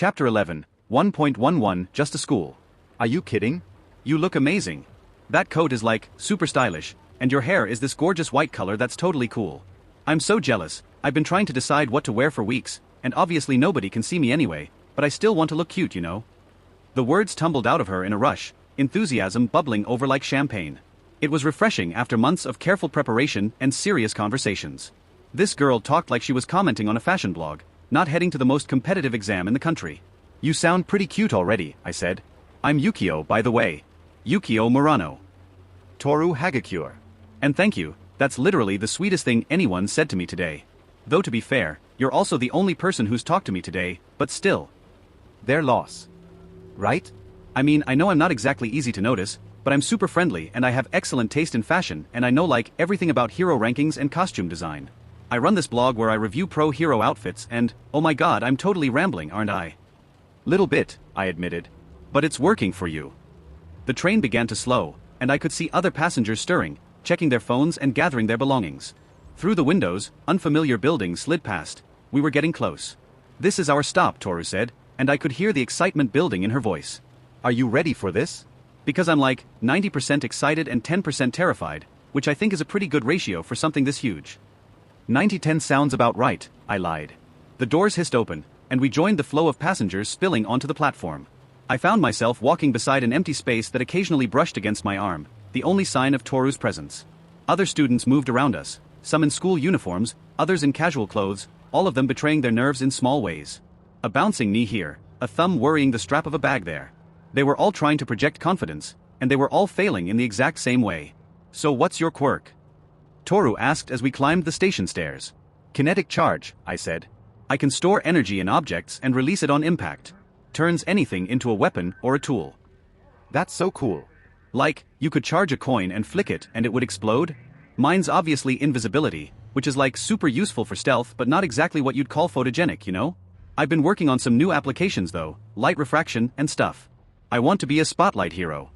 Chapter 11, 1.11 Just a School. Are you kidding? You look amazing. That coat is like, super stylish, and your hair is this gorgeous white color that's totally cool. I'm so jealous. I've been trying to decide what to wear for weeks, and obviously nobody can see me anyway, but I still want to look cute, you know? The words tumbled out of her in a rush, enthusiasm bubbling over like champagne. It was refreshing after months of careful preparation and serious conversations. This girl talked like she was commenting on a fashion blog, not heading to the most competitive exam in the country. You sound pretty cute already, I said. I'm Yukio, by the way. Yukio Murano. Toru Hagakure. And thank you, that's literally the sweetest thing anyone said to me today. Though to be fair, you're also the only person who's talked to me today, but still. Their loss. Right? I mean, I know I'm not exactly easy to notice, but I'm super friendly and I have excellent taste in fashion and I know like everything about hero rankings and costume design. I run this blog where I review pro hero outfits and, oh my god, I'm totally rambling, aren't I? Little bit, I admitted. But it's working for you. The train began to slow, and I could see other passengers stirring, checking their phones and gathering their belongings. Through the windows, unfamiliar buildings slid past. We were getting close. This is our stop, Toru said, and I could hear the excitement building in her voice. Are you ready for this? Because I'm like 90% excited and 10% terrified, which I think is a pretty good ratio for something this huge. 90-10 sounds about right, I lied. The doors hissed open, and we joined the flow of passengers spilling onto the platform. I found myself walking beside an empty space that occasionally brushed against my arm, the only sign of Toru's presence. Other students moved around us, some in school uniforms, others in casual clothes, all of them betraying their nerves in small ways. A bouncing knee here, a thumb worrying the strap of a bag there. They were all trying to project confidence, and they were all failing in the exact same way. So what's your quirk? Toru asked as we climbed the station stairs. Kinetic charge, I said. I can store energy in objects and release it on impact. Turns anything into a weapon or a tool. That's so cool. Like, you could charge a coin and flick it and it would explode? Mine's obviously invisibility, which is like super useful for stealth but not exactly what you'd call photogenic, you know? I've been working on some new applications though, light refraction and stuff. I want to be a spotlight hero.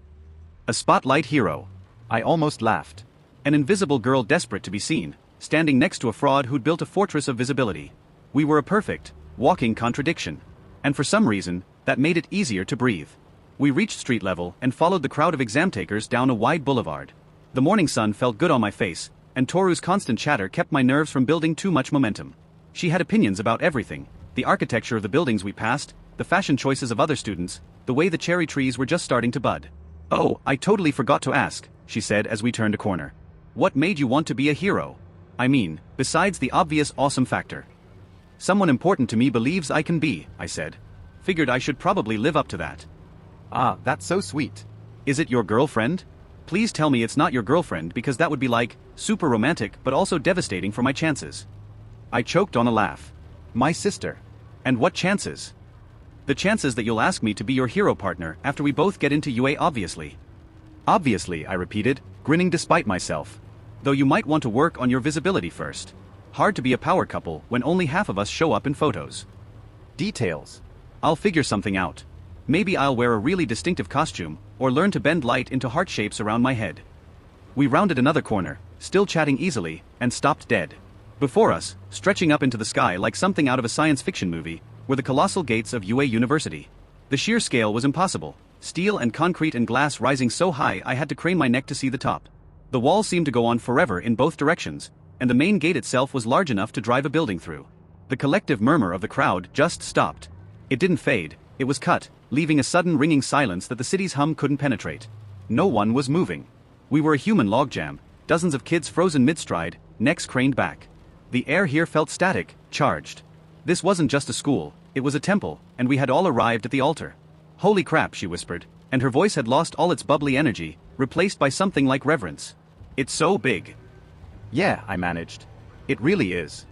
A spotlight hero. I almost laughed. An invisible girl desperate to be seen, standing next to a fraud who'd built a fortress of visibility. We were a perfect, walking contradiction. And for some reason, that made it easier to breathe. We reached street level and followed the crowd of exam takers down a wide boulevard. The morning sun felt good on my face, and Toru's constant chatter kept my nerves from building too much momentum. She had opinions about everything, the architecture of the buildings we passed, the fashion choices of other students, the way the cherry trees were just starting to bud. Oh, I totally forgot to ask, she said as we turned a corner. What made you want to be a hero? I mean, besides the obvious awesome factor. Someone important to me believes I can be, I said. Figured I should probably live up to that. Ah, that's so sweet. Is it your girlfriend? Please tell me it's not your girlfriend because that would be like, super romantic but also devastating for my chances. I choked on a laugh. My sister. And what chances? The chances that you'll ask me to be your hero partner after we both get into UA obviously. Obviously, I repeated, grinning despite myself. Though you might want to work on your visibility first. Hard to be a power couple when only half of us show up in photos. Details. I'll figure something out. Maybe I'll wear a really distinctive costume, or learn to bend light into heart shapes around my head. We rounded another corner, still chatting easily, and stopped dead. Before us, stretching up into the sky like something out of a science fiction movie, were the colossal gates of UA University. The sheer scale was impossible, steel and concrete and glass rising so high I had to crane my neck to see the top. The wall seemed to go on forever in both directions, and the main gate itself was large enough to drive a building through. The collective murmur of the crowd just stopped. It didn't fade, it was cut, leaving a sudden ringing silence that the city's hum couldn't penetrate. No one was moving. We were a human logjam, dozens of kids frozen mid-stride, necks craned back. The air here felt static, charged. This wasn't just a school, it was a temple, and we had all arrived at the altar. Holy crap, she whispered, and her voice had lost all its bubbly energy, replaced by something like reverence. It's so big. Yeah, I managed. It really is.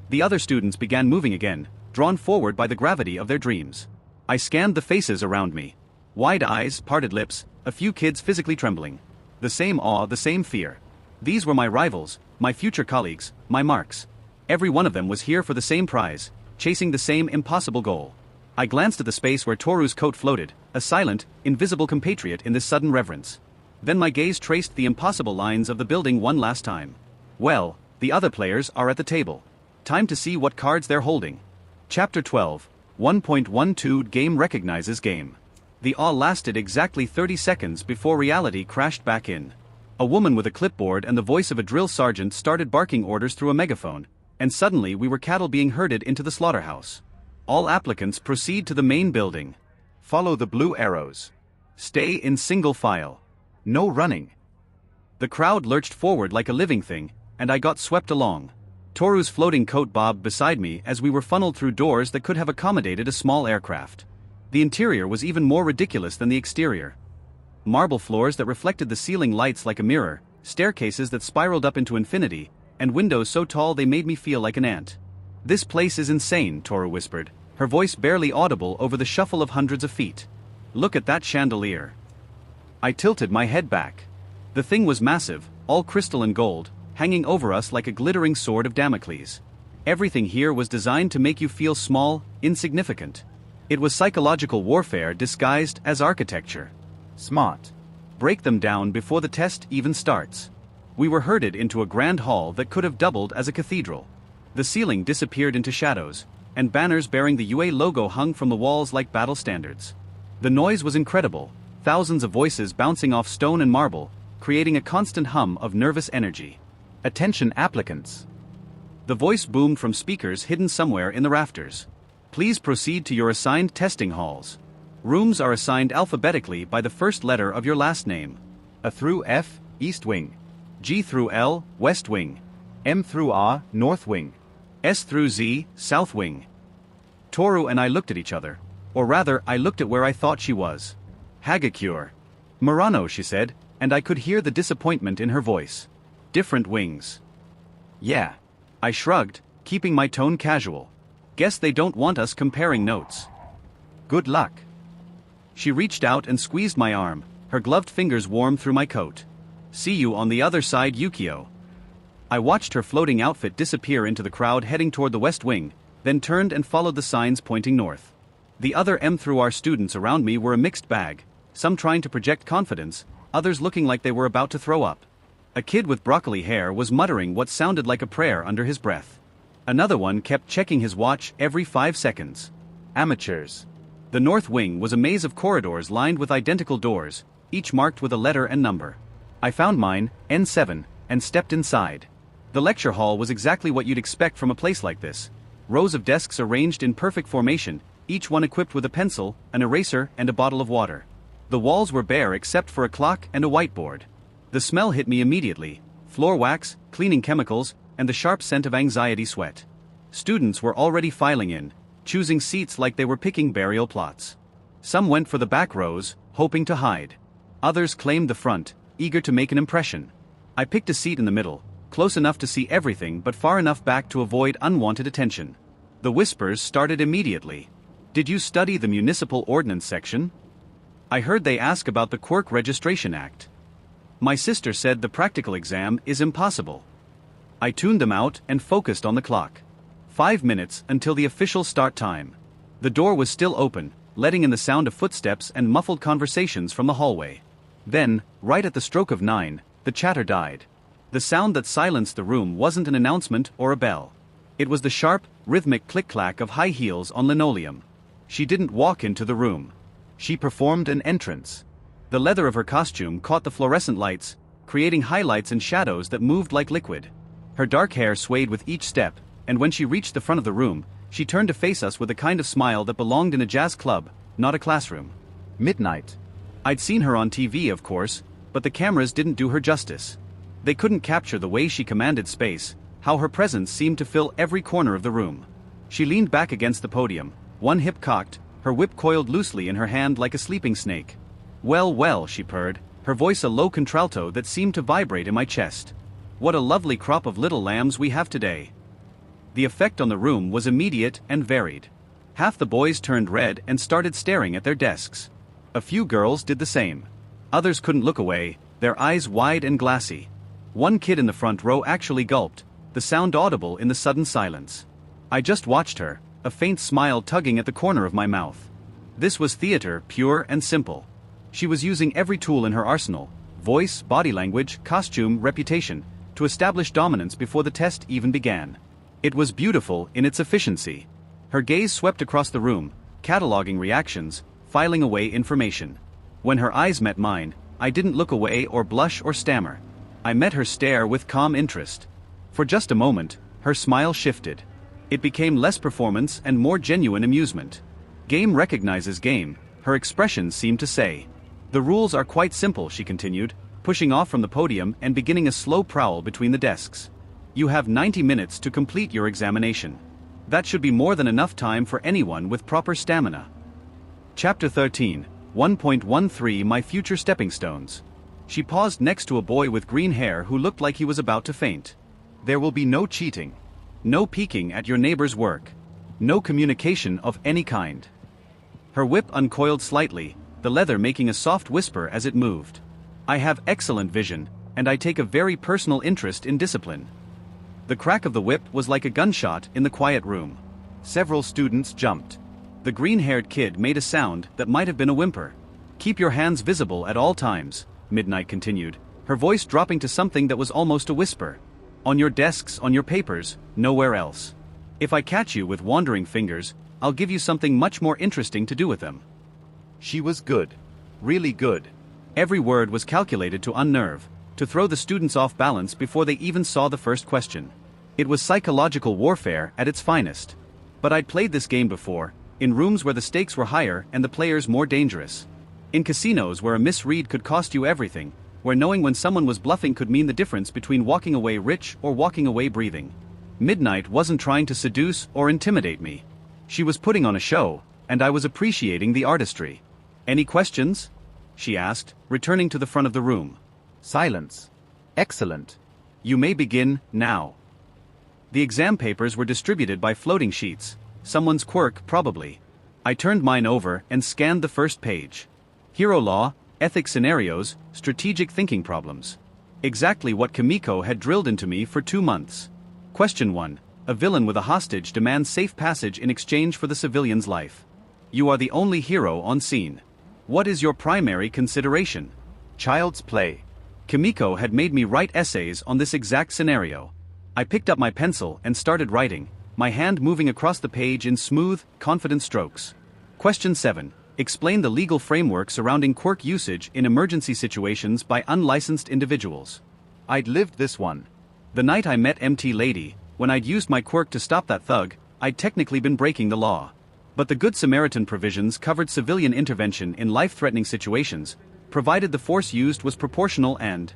The other students began moving again, drawn forward by the gravity of their dreams. I scanned the faces around me. Wide eyes, parted lips, a few kids physically trembling. The same awe, the same fear. These were my rivals, my future colleagues, my marks. Every one of them was here for the same prize, chasing the same impossible goal. I glanced at the space where Toru's coat floated, a silent, invisible compatriot in this sudden reverence. Then my gaze traced the impossible lines of the building one last time. Well, the other players are at the table. Time to see what cards they're holding. Chapter 12, 1.12 Game recognizes game. The awe lasted exactly 30 seconds before reality crashed back in. A woman with a clipboard and the voice of a drill sergeant started barking orders through a megaphone, and suddenly we were cattle being herded into the slaughterhouse. All applicants proceed to the main building. Follow the blue arrows. Stay in single file. No running. The crowd lurched forward like a living thing, and I got swept along. Toru's floating coat bobbed beside me as we were funneled through doors that could have accommodated a small aircraft. The interior was even more ridiculous than the exterior. Marble floors that reflected the ceiling lights like a mirror, staircases that spiraled up into infinity, and windows so tall they made me feel like an ant. "This place is insane," Toru whispered, her voice barely audible over the shuffle of hundreds of feet. "Look at that chandelier." I tilted my head back. The thing was massive, all crystal and gold, hanging over us like a glittering sword of Damocles. Everything here was designed to make you feel small, insignificant. It was psychological warfare disguised as architecture. Smart. Break them down before the test even starts. We were herded into a grand hall that could have doubled as a cathedral. The ceiling disappeared into shadows, and banners bearing the UA logo hung from the walls like battle standards. The noise was incredible, thousands of voices bouncing off stone and marble, creating a constant hum of nervous energy. "Attention applicants." The voice boomed from speakers hidden somewhere in the rafters. "Please proceed to your assigned testing halls. Rooms are assigned alphabetically by the first letter of your last name. A through F, East Wing. G through L, West Wing. M through R, North Wing. S through Z, South Wing." Toru and I looked at each other. Or rather, I looked at where I thought she was. "Hagakure. Murano," she said, and I could hear the disappointment in her voice. "Different wings." "Yeah." I shrugged, keeping my tone casual. "Guess they don't want us comparing notes. Good luck." She reached out and squeezed my arm, her gloved fingers warm through my coat. "See you on the other side, Yukio." I watched her floating outfit disappear into the crowd heading toward the West Wing, then turned and followed the signs pointing north. The other M through R students around me were a mixed bag, some trying to project confidence, others looking like they were about to throw up. A kid with broccoli hair was muttering what sounded like a prayer under his breath. Another one kept checking his watch every 5 seconds. Amateurs. The North Wing was a maze of corridors lined with identical doors, each marked with a letter and number. I found mine, N7, and stepped inside. The lecture hall was exactly what you'd expect from a place like this. Rows of desks arranged in perfect formation, each one equipped with a pencil, an eraser, and a bottle of water. The walls were bare except for a clock and a whiteboard. The smell hit me immediately: floor wax, cleaning chemicals, and the sharp scent of anxiety sweat. Students were already filing in, choosing seats like they were picking burial plots. Some went for the back rows, hoping to hide. Others claimed the front, eager to make an impression. I picked a seat in the middle, close enough to see everything but far enough back to avoid unwanted attention. The whispers started immediately. "Did you study the Municipal Ordnance section? I heard they ask about the Quirk Registration Act. My sister said the practical exam is impossible." I tuned them out and focused on the clock. 5 minutes until the official start time. The door was still open, letting in the sound of footsteps and muffled conversations from the hallway. Then, right at the stroke of 9, the chatter died. The sound that silenced the room wasn't an announcement or a bell. It was the sharp, rhythmic click-clack of high heels on linoleum. She didn't walk into the room. She performed an entrance. The leather of her costume caught the fluorescent lights, creating highlights and shadows that moved like liquid. Her dark hair swayed with each step, and when she reached the front of the room, she turned to face us with a kind of smile that belonged in a jazz club, not a classroom. Midnight. I'd seen her on TV, of course, but the cameras didn't do her justice. They couldn't capture the way she commanded space, how her presence seemed to fill every corner of the room. She leaned back against the podium, one hip cocked, her whip coiled loosely in her hand like a sleeping snake. "Well, well," she purred, her voice a low contralto that seemed to vibrate in my chest. "What a lovely crop of little lambs we have today." The effect on the room was immediate and varied. Half the boys turned red and started staring at their desks. A few girls did the same. Others couldn't look away, their eyes wide and glassy. One kid in the front row actually gulped, the sound audible in the sudden silence. I just watched her, a faint smile tugging at the corner of my mouth. This was theater, pure and simple. She was using every tool in her arsenal: voice, body language, costume, reputation, to establish dominance before the test even began. It was beautiful in its efficiency. Her gaze swept across the room, cataloging reactions, filing away information. When her eyes met mine, I didn't look away or blush or stammer. I met her stare with calm interest. For just a moment, her smile shifted. It became less performance and more genuine amusement. Game recognizes game, her expression seemed to say. The rules are quite simple, she continued, pushing off from the podium and beginning a slow prowl between the desks. You have 90 minutes to complete your examination. That should be more than enough time for anyone with proper stamina. Chapter 13, 1.13 My Future Stepping Stones. She paused next to a boy with green hair who looked like he was about to faint. There will be no cheating. No peeking at your neighbor's work. No communication of any kind. Her whip uncoiled slightly, the leather making a soft whisper as it moved. I have excellent vision, and I take a very personal interest in discipline. The crack of the whip was like a gunshot in the quiet room. Several students jumped. The green-haired kid made a sound that might have been a whimper. Keep your hands visible at all times, Midnight continued, her voice dropping to something that was almost a whisper. On your desks, on your papers, nowhere else. If I catch you with wandering fingers, I'll give you something much more interesting to do with them. She was good. Really good. Every word was calculated to unnerve, to throw the students off balance before they even saw the first question. It was psychological warfare at its finest. But I'd played this game before, in rooms where the stakes were higher and the players more dangerous. In casinos where a misread could cost you everything, where knowing when someone was bluffing could mean the difference between walking away rich or walking away breathing. Midnight wasn't trying to seduce or intimidate me. She was putting on a show, and I was appreciating the artistry. Any questions? She asked, returning to the front of the room. Silence. Excellent. You may begin now. The exam papers were distributed by floating sheets, someone's quirk probably. I turned mine over and scanned the first page. Hero law, ethics scenarios, strategic thinking problems. Exactly what Kimiko had drilled into me for 2 months. Question 1. A villain with a hostage demands safe passage in exchange for the civilian's life. You are the only hero on scene. What is your primary consideration? Child's play. Kimiko had made me write essays on this exact scenario. I picked up my pencil and started writing, my hand moving across the page in smooth, confident strokes. Question 7. Explain the legal framework surrounding quirk usage in emergency situations by unlicensed individuals. I'd lived this one. The night I met MT Lady, when I'd used my quirk to stop that thug, I'd technically been breaking the law. But the Good Samaritan provisions covered civilian intervention in life-threatening situations, provided the force used was proportional and...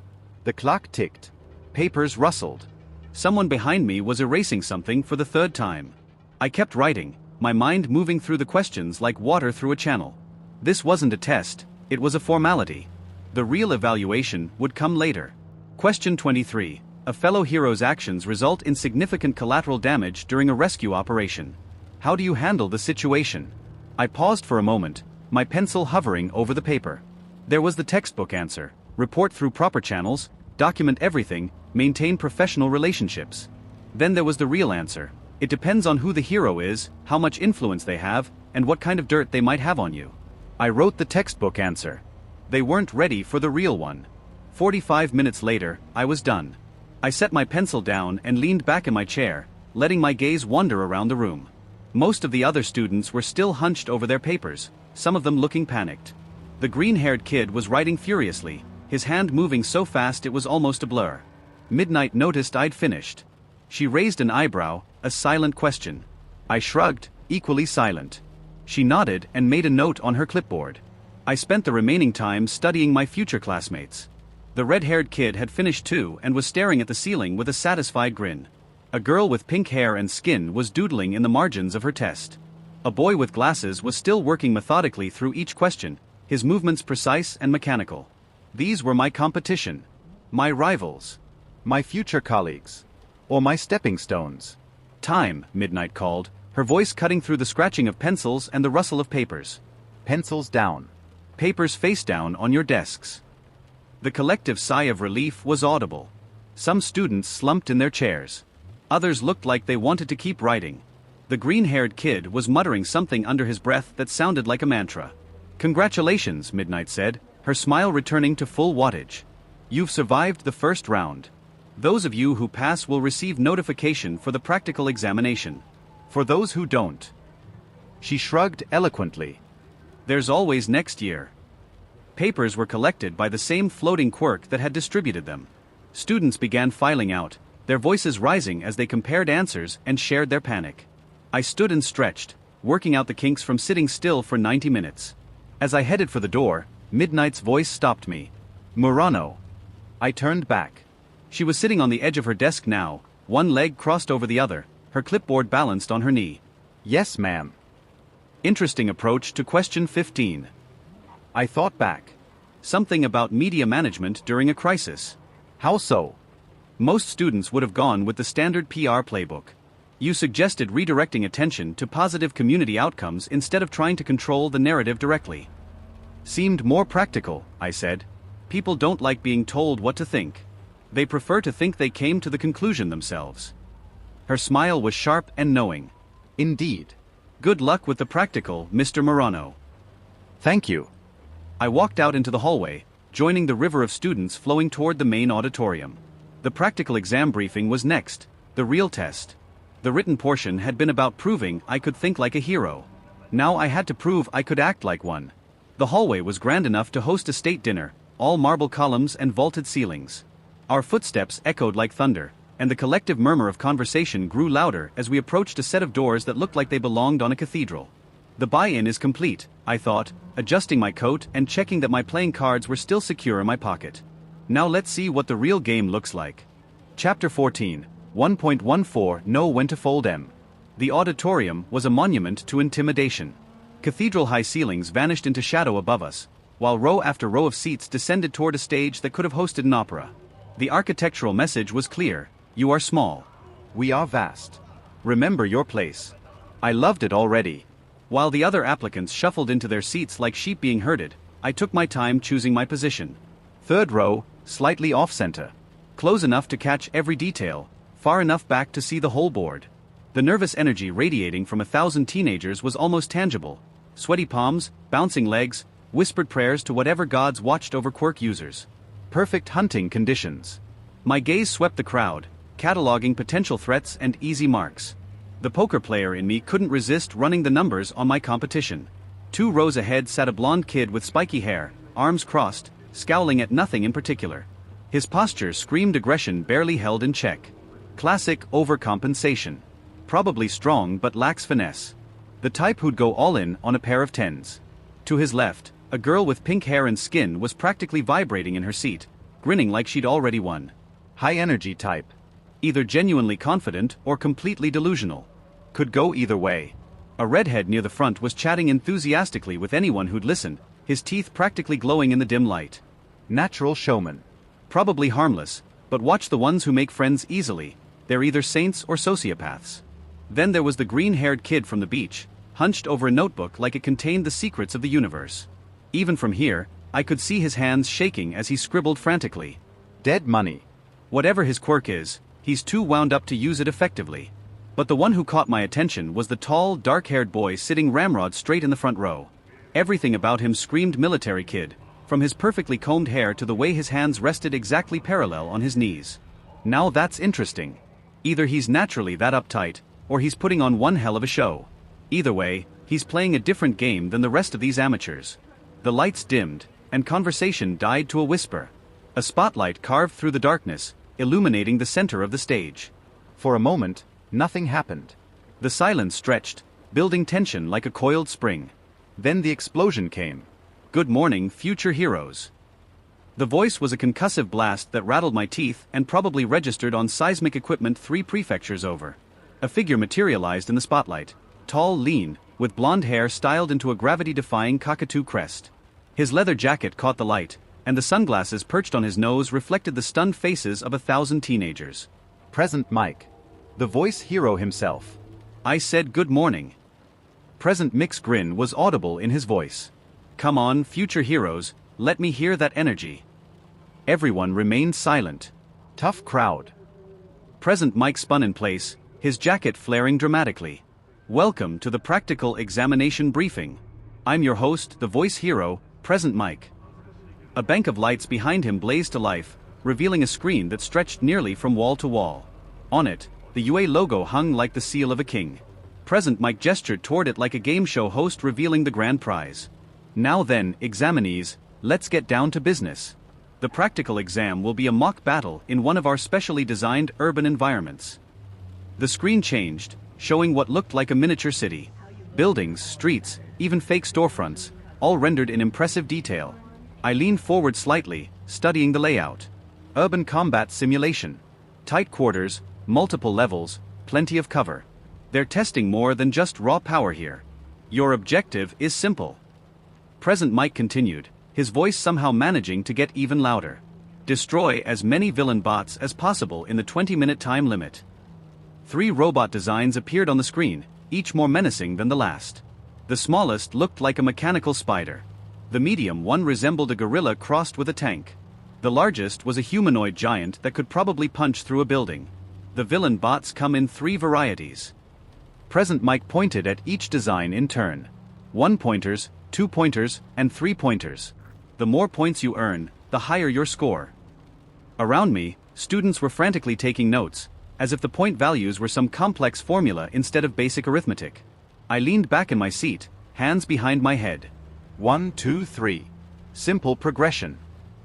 The clock ticked. Papers rustled. Someone behind me was erasing something for the 3rd time. I kept writing, my mind moving through the questions like water through a channel. This wasn't a test, it was a formality. The real evaluation would come later. Question 23. A fellow hero's actions result in significant collateral damage during a rescue operation. How do you handle the situation? I paused for a moment, my pencil hovering over the paper. There was the textbook answer: report through proper channels, document everything, maintain professional relationships. Then there was the real answer: it depends on who the hero is, how much influence they have, and what kind of dirt they might have on you. I wrote the textbook answer. They weren't ready for the real one. 45 minutes later, I was done. I set my pencil down and leaned back in my chair, letting my gaze wander around the room. Most of the other students were still hunched over their papers, some of them looking panicked. The green-haired kid was writing furiously, his hand moving so fast it was almost a blur. Midnight noticed I'd finished. She raised an eyebrow, a silent question. I shrugged, equally silent. She nodded and made a note on her clipboard. I spent the remaining time studying my future classmates. The red-haired kid had finished too and was staring at the ceiling with a satisfied grin. A girl with pink hair and skin was doodling in the margins of her test. A boy with glasses was still working methodically through each question, his movements precise and mechanical. These were my competition. My rivals. My future colleagues. Or my stepping stones. Time, Midnight called, her voice cutting through the scratching of pencils and the rustle of papers. Pencils down. Papers face down on your desks. The collective sigh of relief was audible. Some students slumped in their chairs. Others looked like they wanted to keep writing. The green-haired kid was muttering something under his breath that sounded like a mantra. Congratulations, Midnight said, her smile returning to full wattage. You've survived the first round. Those of you who pass will receive notification for the practical examination. For those who don't, She shrugged eloquently. There's always next year. Papers were collected by the same floating Quirk that had distributed them. Students began filing out, their voices rising as they compared answers and shared their panic. I stood and stretched, working out the kinks from sitting still for 90 minutes. As I headed for the door, Midnight's voice stopped me. Murano. I turned back. She was sitting on the edge of her desk now, one leg crossed over the other, her clipboard balanced on her knee. Yes, ma'am. Interesting approach to question 15. I thought back. Something about media management during a crisis. How so? Most students would have gone with the standard PR playbook. You suggested redirecting attention to positive community outcomes instead of trying to control the narrative directly. Seemed more practical, I said. People don't like being told what to think. They prefer to think they came to the conclusion themselves. Her smile was sharp and knowing. Indeed. Good luck with the practical, Mr. Murano. Thank you. I walked out into the hallway, joining the river of students flowing toward the main auditorium. The practical exam briefing was next, the real test. The written portion had been about proving I could think like a hero. Now I had to prove I could act like one. The hallway was grand enough to host a state dinner, all marble columns and vaulted ceilings. Our footsteps echoed like thunder, and the collective murmur of conversation grew louder as we approached a set of doors that looked like they belonged on a cathedral. The buy-in is complete, I thought, adjusting my coat and checking that my playing cards were still secure in my pocket. Now let's see what the real game looks like. Chapter 14, 1.14 Know When to Fold M. The auditorium was a monument to intimidation. Cathedral-high ceilings vanished into shadow above us, while row after row of seats descended toward a stage that could have hosted an opera. The architectural message was clear: you are small. We are vast. Remember your place. I loved it already. While the other applicants shuffled into their seats like sheep being herded, I took my time choosing my position. Third row, slightly off-center. Close enough to catch every detail, far enough back to see the whole board. The nervous energy radiating from 1,000 teenagers was almost tangible. Sweaty palms, bouncing legs, whispered prayers to whatever gods watched over Quirk users. Perfect hunting conditions. My gaze swept the crowd, cataloging potential threats and easy marks. The poker player in me couldn't resist running the numbers on my competition. 2 rows ahead sat a blonde kid with spiky hair, arms crossed, scowling at nothing in particular. His posture screamed aggression barely held in check. Classic overcompensation. Probably strong but lacks finesse. The type who'd go all in on a pair of tens. To his left, a girl with pink hair and skin was practically vibrating in her seat, grinning like she'd already won. High-energy type. Either genuinely confident or completely delusional. Could go either way. A redhead near the front was chatting enthusiastically with anyone who'd listened, his teeth practically glowing in the dim light. Natural showman. Probably harmless, but watch the ones who make friends easily. They're either saints or sociopaths. Then there was the green-haired kid from the beach, hunched over a notebook like it contained the secrets of the universe. Even from here, I could see his hands shaking as he scribbled frantically. Dead money. Whatever his quirk is, he's too wound up to use it effectively. But the one who caught my attention was the tall, dark-haired boy sitting ramrod straight in the front row. Everything about him screamed military kid, from his perfectly combed hair to the way his hands rested exactly parallel on his knees. Now that's interesting. Either he's naturally that uptight, or he's putting on one hell of a show. Either way, he's playing a different game than the rest of these amateurs. The lights dimmed, and conversation died to a whisper. A spotlight carved through the darkness, illuminating the center of the stage. For a moment, nothing happened. The silence stretched, building tension like a coiled spring. Then the explosion came. Good morning, future heroes. The voice was a concussive blast that rattled my teeth and probably registered on seismic equipment 3 prefectures over. A figure materialized in the spotlight, tall, lean, with blonde hair styled into a gravity-defying cockatoo crest. His leather jacket caught the light, and the sunglasses perched on his nose reflected the stunned faces of 1,000 teenagers. Present Mike. The voice hero himself. I said good morning. Present Mick's grin was audible in his voice. Come on, future heroes, let me hear that energy. Everyone remained silent. Tough crowd. Present Mike spun in place, his jacket flaring dramatically. Welcome to the practical examination briefing. I'm your host, the voice hero, Present Mike. A bank of lights behind him blazed to life, revealing a screen that stretched nearly from wall to wall. On it, the UA logo hung like the seal of a king. Present Mike gestured toward it like a game show host revealing the grand prize. Now then, examinees, let's get down to business. The practical exam will be a mock battle in one of our specially designed urban environments. The screen changed, showing what looked like a miniature city. Buildings, streets, even fake storefronts, all rendered in impressive detail. I leaned forward slightly, studying the layout. Urban combat simulation. Tight quarters, multiple levels, plenty of cover. They're testing more than just raw power here. Your objective is simple. Present Mike continued, his voice somehow managing to get even louder. Destroy as many villain bots as possible in the 20-minute time limit. 3 robot designs appeared on the screen, each more menacing than the last. The smallest looked like a mechanical spider. The medium one resembled a gorilla crossed with a tank. The largest was a humanoid giant that could probably punch through a building. The villain bots come in 3 varieties. Present Mike pointed at each design in turn. 1-pointers, 2-pointers, and 3-pointers. The more points you earn, the higher your score. Around me, students were frantically taking notes, as if the point values were some complex formula instead of basic arithmetic. I leaned back in my seat, hands behind my head. 1, 2, 3. Simple progression.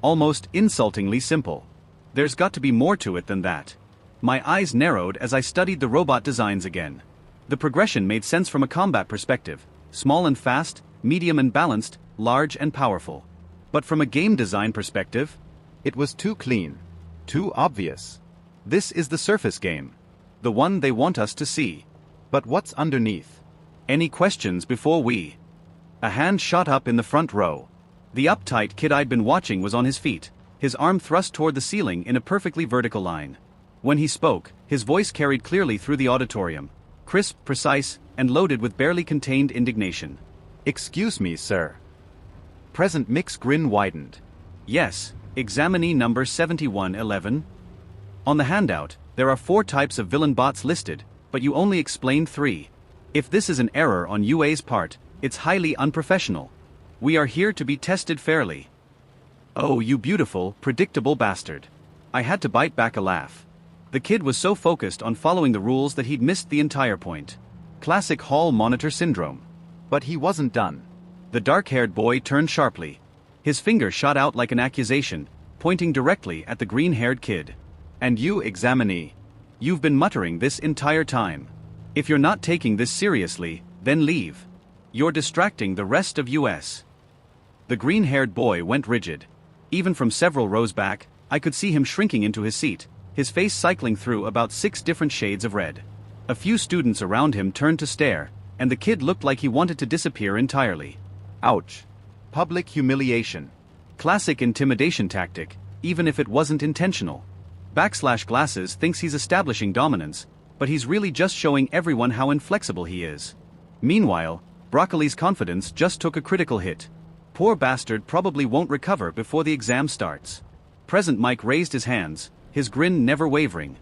Almost insultingly simple. There's got to be more to it than that. My eyes narrowed as I studied the robot designs again. The progression made sense from a combat perspective. Small and fast, medium and balanced, large and powerful. But from a game design perspective, it was too clean. Too obvious. This is the surface game. The one they want us to see. But what's underneath? Any questions before we? A hand shot up in the front row. The uptight kid I'd been watching was on his feet, his arm thrust toward the ceiling in a perfectly vertical line. When he spoke, his voice carried clearly through the auditorium. Crisp, precise, and loaded with barely contained indignation. Excuse me, sir. Present Mick's grin widened. Yes, examinee number 7111. On the handout, there are 4 types of villain bots listed, but you only explained 3. If this is an error on UA's part, it's highly unprofessional. We are here to be tested fairly. Oh, you beautiful, predictable bastard. I had to bite back a laugh. The kid was so focused on following the rules that he'd missed the entire point. Classic hall monitor syndrome. But he wasn't done. The dark-haired boy turned sharply. His finger shot out like an accusation, pointing directly at the green-haired kid. And you, examinee. You've been muttering this entire time. If you're not taking this seriously, then leave. You're distracting the rest of US. The green-haired boy went rigid. Even from several rows back, I could see him shrinking into his seat, his face cycling through about 6 different shades of red. A few students around him turned to stare, and the kid looked like he wanted to disappear entirely. Ouch. Public humiliation. Classic intimidation tactic, even if it wasn't intentional. Glasses thinks he's establishing dominance, but he's really just showing everyone how inflexible he is. Meanwhile, Broccoli's confidence just took a critical hit. Poor bastard probably won't recover before the exam starts. Present Mike raised his hands, his grin never wavering.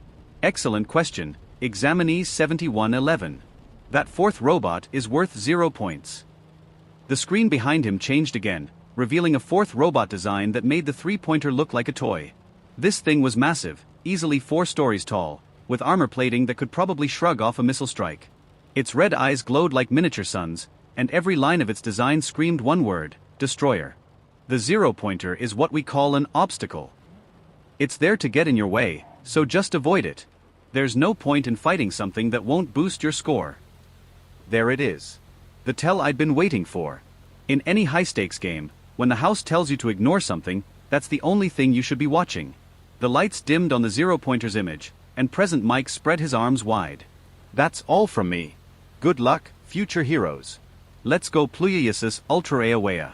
Excellent question, examinee 7111. That 4th robot is worth 0 points. The screen behind him changed again, revealing a 4th robot design that made the 3-pointer look like a toy. This thing was massive, easily 4 stories tall, with armor plating that could probably shrug off a missile strike. Its red eyes glowed like miniature suns, and every line of its design screamed one word: destroyer. The 0-pointer is what we call an obstacle. It's there to get in your way, so just avoid it. There's no point in fighting something that won't boost your score. There it is. The tell I'd been waiting for. In any high-stakes game, when the house tells you to ignore something, that's the only thing you should be watching. The lights dimmed on the 0-pointer's image, and Present Mike spread his arms wide. That's all from me. Good luck, future heroes. Let's go Pluyasis Ultra-Awea.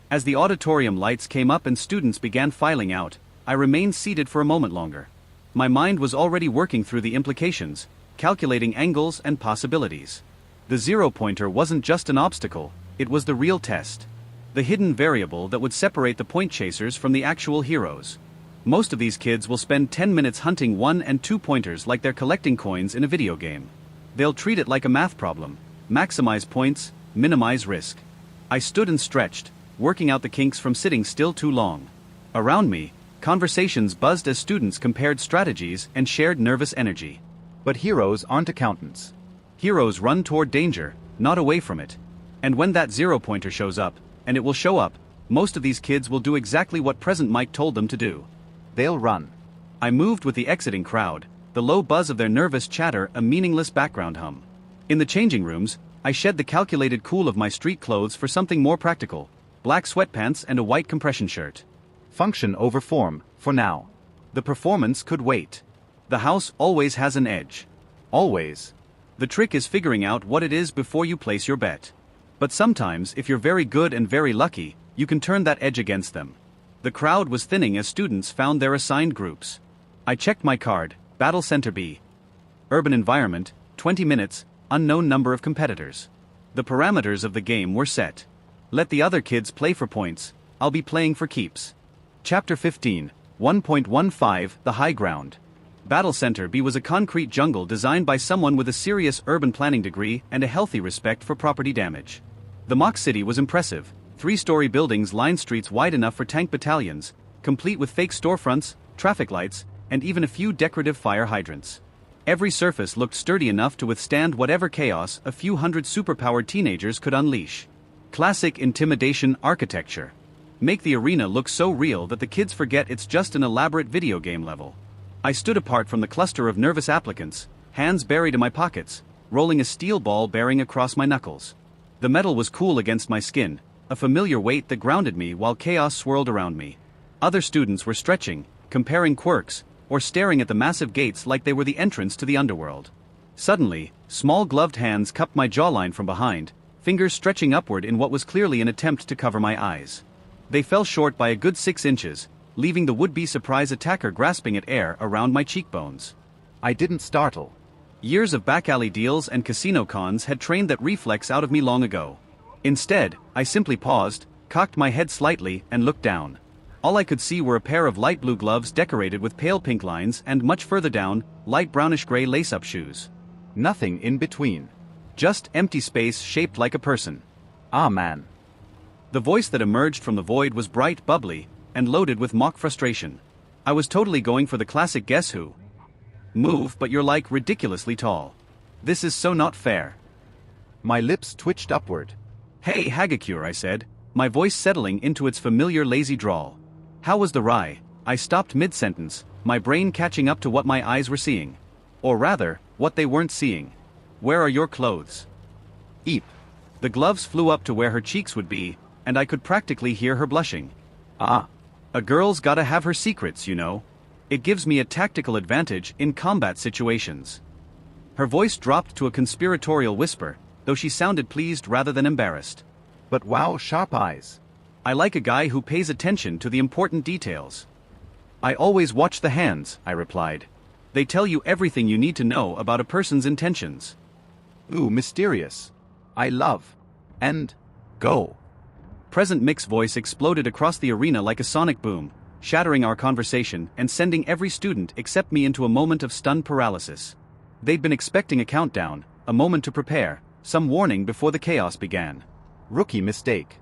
As the auditorium lights came up and students began filing out, I remained seated for a moment longer. My mind was already working through the implications, calculating angles and possibilities. The 0-pointer wasn't just an obstacle, it was the real test. The hidden variable that would separate the point chasers from the actual heroes. Most of these kids will spend 10 minutes hunting 1- and 2-pointers like they're collecting coins in a video game. They'll treat it like a math problem: maximize points, minimize risk. I stood and stretched, working out the kinks from sitting still too long. Around me, conversations buzzed as students compared strategies and shared nervous energy. But heroes aren't accountants. Heroes run toward danger, not away from it. And when that 0-pointer shows up, and it will show up, most of these kids will do exactly what Present Mike told them to do. They'll run. I moved with the exiting crowd, the low buzz of their nervous chatter a meaningless background hum. In the changing rooms, I shed the calculated cool of my street clothes for something more practical, black sweatpants and a white compression shirt. Function over form, for now. The performance could wait. The house always has an edge. Always. The trick is figuring out what it is before you place your bet. But sometimes, if you're very good and very lucky, you can turn that edge against them. The crowd was thinning as students found their assigned groups. I checked my card, Battle Center B. Urban environment, 20 minutes, unknown number of competitors. The parameters of the game were set. Let the other kids play for points, I'll be playing for keeps. Chapter 15, 1.15, The High Ground. Battle Center B was a concrete jungle designed by someone with a serious urban planning degree and a healthy respect for property damage. The mock city was impressive, 3-story buildings lined streets wide enough for tank battalions, complete with fake storefronts, traffic lights, and even a few decorative fire hydrants. Every surface looked sturdy enough to withstand whatever chaos a few hundred superpowered teenagers could unleash. Classic intimidation architecture. Make the arena look so real that the kids forget it's just an elaborate video game level. I stood apart from the cluster of nervous applicants, hands buried in my pockets, rolling a steel ball bearing across my knuckles. The metal was cool against my skin, a familiar weight that grounded me while chaos swirled around me. Other students were stretching, comparing quirks, or staring at the massive gates like they were the entrance to the underworld. Suddenly, small gloved hands cupped my jawline from behind, fingers stretching upward in what was clearly an attempt to cover my eyes. They fell short by a good 6 inches, leaving the would-be surprise attacker grasping at air around my cheekbones. I didn't startle. Years of back-alley deals and casino cons had trained that reflex out of me long ago. Instead, I simply paused, cocked my head slightly, and looked down. All I could see were a pair of light blue gloves decorated with pale pink lines and much further down, light brownish-gray lace-up shoes. Nothing in between. Just empty space shaped like a person. Ah man. The voice that emerged from the void was bright, bubbly, and loaded with mock frustration. I was totally going for the classic guess who move, but you're like ridiculously tall. This is so not fair. My lips twitched upward. Hey Hagakure, I said, my voice settling into its familiar lazy drawl. How was the rye? I stopped mid-sentence, my brain catching up to what my eyes were seeing. Or rather, what they weren't seeing. Where are your clothes? Eep. The gloves flew up to where her cheeks would be, and I could practically hear her blushing. Ah. A girl's gotta have her secrets, you know. It gives me a tactical advantage in combat situations. Her voice dropped to a conspiratorial whisper, though she sounded pleased rather than embarrassed. But wow, sharp eyes. I like a guy who pays attention to the important details. I always watch the hands, I replied. They tell you everything you need to know about a person's intentions. Ooh, mysterious. I love. And go. Present Mick's voice exploded across the arena like a sonic boom, shattering our conversation and sending every student except me into a moment of stunned paralysis. They'd been expecting a countdown, a moment to prepare, some warning before the chaos began. Rookie mistake.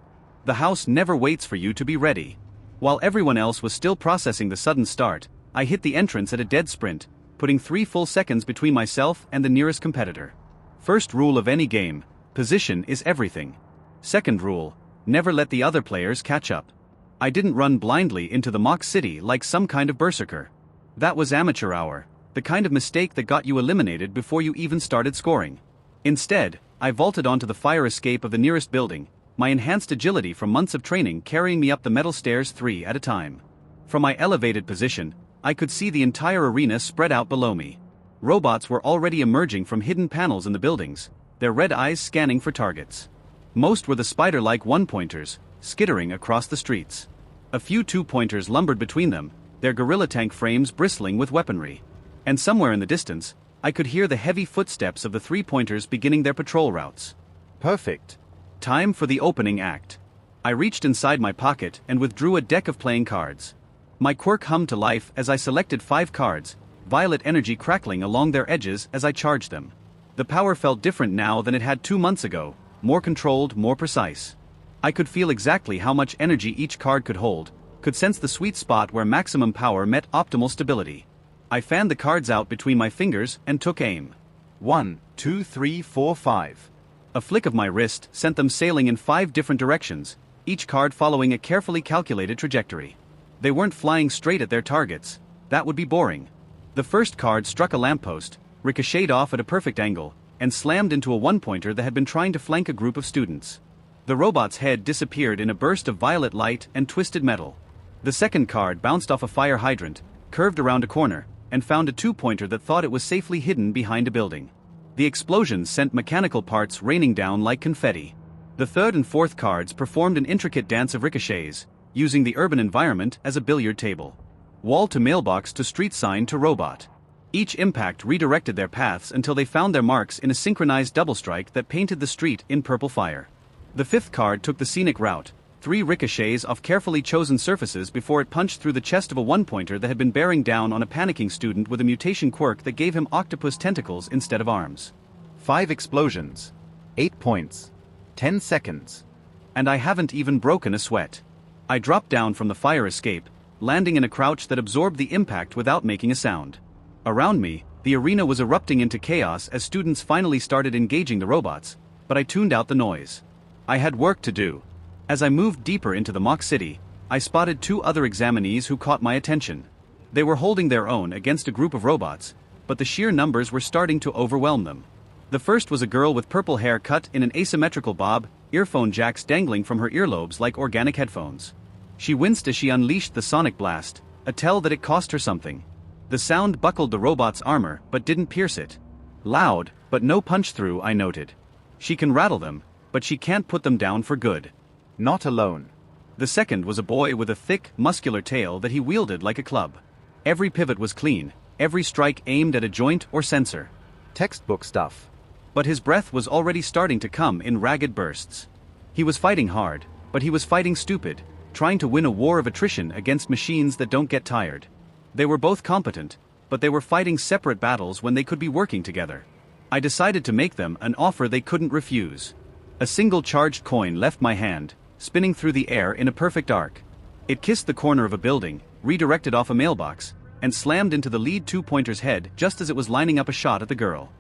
The house never waits for you to be ready. While everyone else was still processing the sudden start, I hit the entrance at a dead sprint, putting 3 full seconds between myself and the nearest competitor. First rule of any game, position is everything. Second rule, never let the other players catch up. I didn't run blindly into the mock city like some kind of berserker. That was amateur hour, the kind of mistake that got you eliminated before you even started scoring. Instead, I vaulted onto the fire escape of the nearest building, my enhanced agility from months of training carrying me up the metal stairs 3 at a time. From my elevated position, I could see the entire arena spread out below me. Robots were already emerging from hidden panels in the buildings, their red eyes scanning for targets. Most were the spider-like 1-pointers, skittering across the streets. A few 2-pointers lumbered between them, their gorilla tank frames bristling with weaponry. And somewhere in the distance, I could hear the heavy footsteps of the 3-pointers beginning their patrol routes. Perfect. Time for the opening act. I reached inside my pocket and withdrew a deck of playing cards. My quirk hummed to life as I selected 5 cards, violet energy crackling along their edges as I charged them. The power felt different now than it had 2 months ago, more controlled, more precise. I could feel exactly how much energy each card could hold, could sense the sweet spot where maximum power met optimal stability. I fanned the cards out between my fingers and took aim. 1, 2, 3, 4, 5. A flick of my wrist sent them sailing in 5 different directions, each card following a carefully calculated trajectory. They weren't flying straight at their targets. That would be boring. The first card struck a lamppost, ricocheted off at a perfect angle, and slammed into a one-pointer that had been trying to flank a group of students. The robot's head disappeared in a burst of violet light and twisted metal. The second card bounced off a fire hydrant, curved around a corner, and found a two-pointer that thought it was safely hidden behind a building. The explosions sent mechanical parts raining down like confetti. The third and fourth cards performed an intricate dance of ricochets, using the urban environment as a billiard table. Wall to mailbox to street sign to robot. Each impact redirected their paths until they found their marks in a synchronized double strike that painted the street in purple fire. The fifth card took the scenic route, 3 ricochets off carefully chosen surfaces before it punched through the chest of a one-pointer that had been bearing down on a panicking student with a mutation quirk that gave him octopus tentacles instead of arms. 5 explosions. 8 points. 10 seconds. And I haven't even broken a sweat. I dropped down from the fire escape, landing in a crouch that absorbed the impact without making a sound. Around me, the arena was erupting into chaos as students finally started engaging the robots, but I tuned out the noise. I had work to do. As I moved deeper into the mock city, I spotted 2 other examinees who caught my attention. They were holding their own against a group of robots, but the sheer numbers were starting to overwhelm them. The first was a girl with purple hair cut in an asymmetrical bob, earphone jacks dangling from her earlobes like organic headphones. She winced as she unleashed the sonic blast, a tell that it cost her something. The sound buckled the robot's armor but didn't pierce it. Loud, but no punch-through, I noted. She can rattle them, but she can't put them down for good. Not alone. The second was a boy with a thick, muscular tail that he wielded like a club. Every pivot was clean, every strike aimed at a joint or sensor. Textbook stuff. But his breath was already starting to come in ragged bursts. He was fighting hard, but he was fighting stupid, trying to win a war of attrition against machines that don't get tired. They were both competent, but they were fighting separate battles when they could be working together. I decided to make them an offer they couldn't refuse. A single charged coin left my hand, spinning through the air in a perfect arc. It kissed the corner of a building, redirected off a mailbox, and slammed into the lead two-pointer's head just as it was lining up a shot at the girl.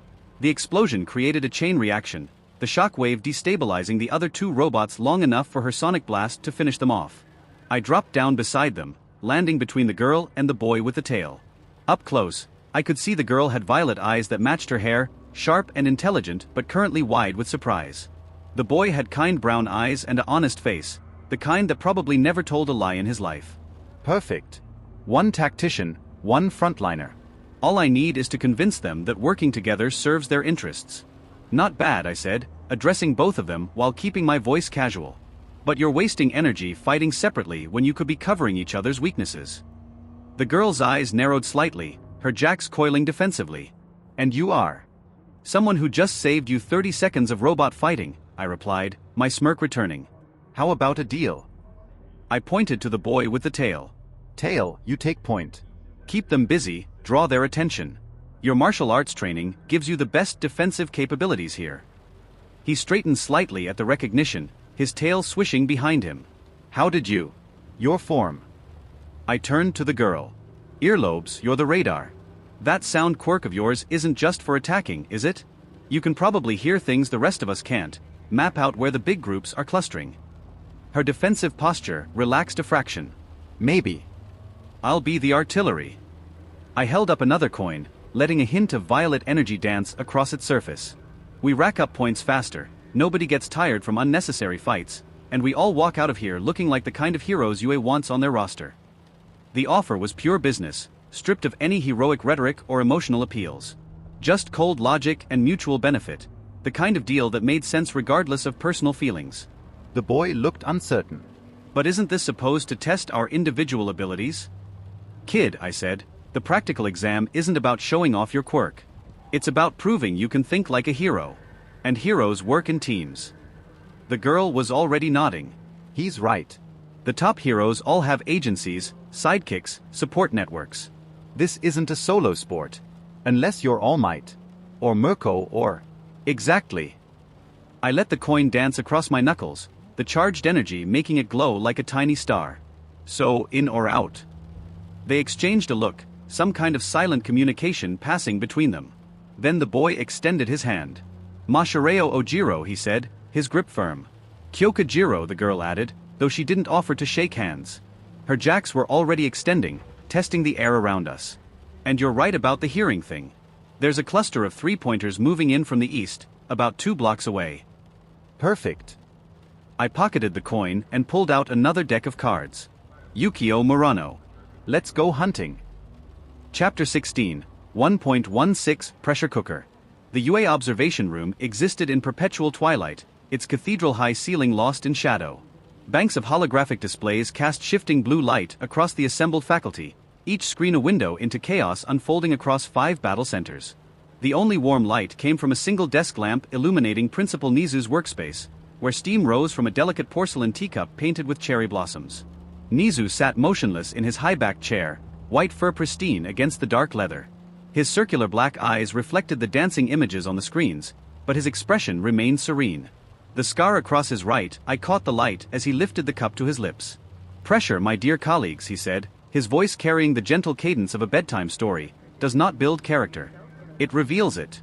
The explosion created a chain reaction, the shockwave destabilizing the other 2 robots long enough for her sonic blast to finish them off. I dropped down beside them, landing between the girl and the boy with the tail. Up close, I could see the girl had violet eyes that matched her hair, sharp and intelligent but currently wide with surprise. The boy had kind brown eyes and an honest face, the kind that probably never told a lie in his life. Perfect. 1 tactician, 1 frontliner. All I need is to convince them that working together serves their interests. Not bad, I said, addressing both of them while keeping my voice casual. But you're wasting energy fighting separately when you could be covering each other's weaknesses. The girl's eyes narrowed slightly, her jacks coiling defensively. And you are? Someone who just saved you 30 seconds of robot fighting, I replied, my smirk returning. How about a deal? I pointed to the boy with the tail. Tail, you take point. Keep them busy, draw their attention. Your martial arts training gives you the best defensive capabilities here. He straightened slightly at the recognition, his tail swishing behind him. How did you? Your form. I turned to the girl. Earlobes, you're the radar. That sound quirk of yours isn't just for attacking, is it? You can probably hear things the rest of us can't, map out where the big groups are clustering. Her defensive posture relaxed a fraction. Maybe. I'll be the artillery. I held up another coin, letting a hint of violet energy dance across its surface. We rack up points faster, nobody gets tired from unnecessary fights, and we all walk out of here looking like the kind of heroes UA wants on their roster. The offer was pure business, stripped of any heroic rhetoric or emotional appeals. Just cold logic and mutual benefit, the kind of deal that made sense regardless of personal feelings. The boy looked uncertain. But isn't this supposed to test our individual abilities? Kid, I said, the practical exam isn't about showing off your quirk. It's about proving you can think like a hero. And heroes work in teams. The girl was already nodding. He's right. The top heroes all have agencies, sidekicks, support networks. This isn't a solo sport. Unless you're All Might. Or Mirko or... Exactly. I let the coin dance across my knuckles, the charged energy making it glow like a tiny star. So, in or out? They exchanged a look, some kind of silent communication passing between them. Then the boy extended his hand. Masahiro Ojiro, he said, his grip firm. Kyokujiro, the girl added, though she didn't offer to shake hands. Her jacks were already extending, testing the air around us. And you're right about the hearing thing. There's a cluster of three-pointers moving in from the east, about 2 blocks away. Perfect. I pocketed the coin and pulled out another deck of cards. Yukio Murano. Let's go hunting. Chapter 16, 1.16 Pressure Cooker. The UA observation room existed in perpetual twilight, its cathedral-high ceiling lost in shadow. Banks of holographic displays cast shifting blue light across the assembled faculty, each screen a window into chaos unfolding across 5 battle centers. The only warm light came from a single desk lamp illuminating Principal Nizu's workspace, where steam rose from a delicate porcelain teacup painted with cherry blossoms. Nizu sat motionless in his high-backed chair, white fur pristine against the dark leather. His circular black eyes reflected the dancing images on the screens, but his expression remained serene. The scar across his right eye caught the light as he lifted the cup to his lips. "Pressure, my dear colleagues," he said, his voice carrying the gentle cadence of a bedtime story, "does not build character. It reveals it."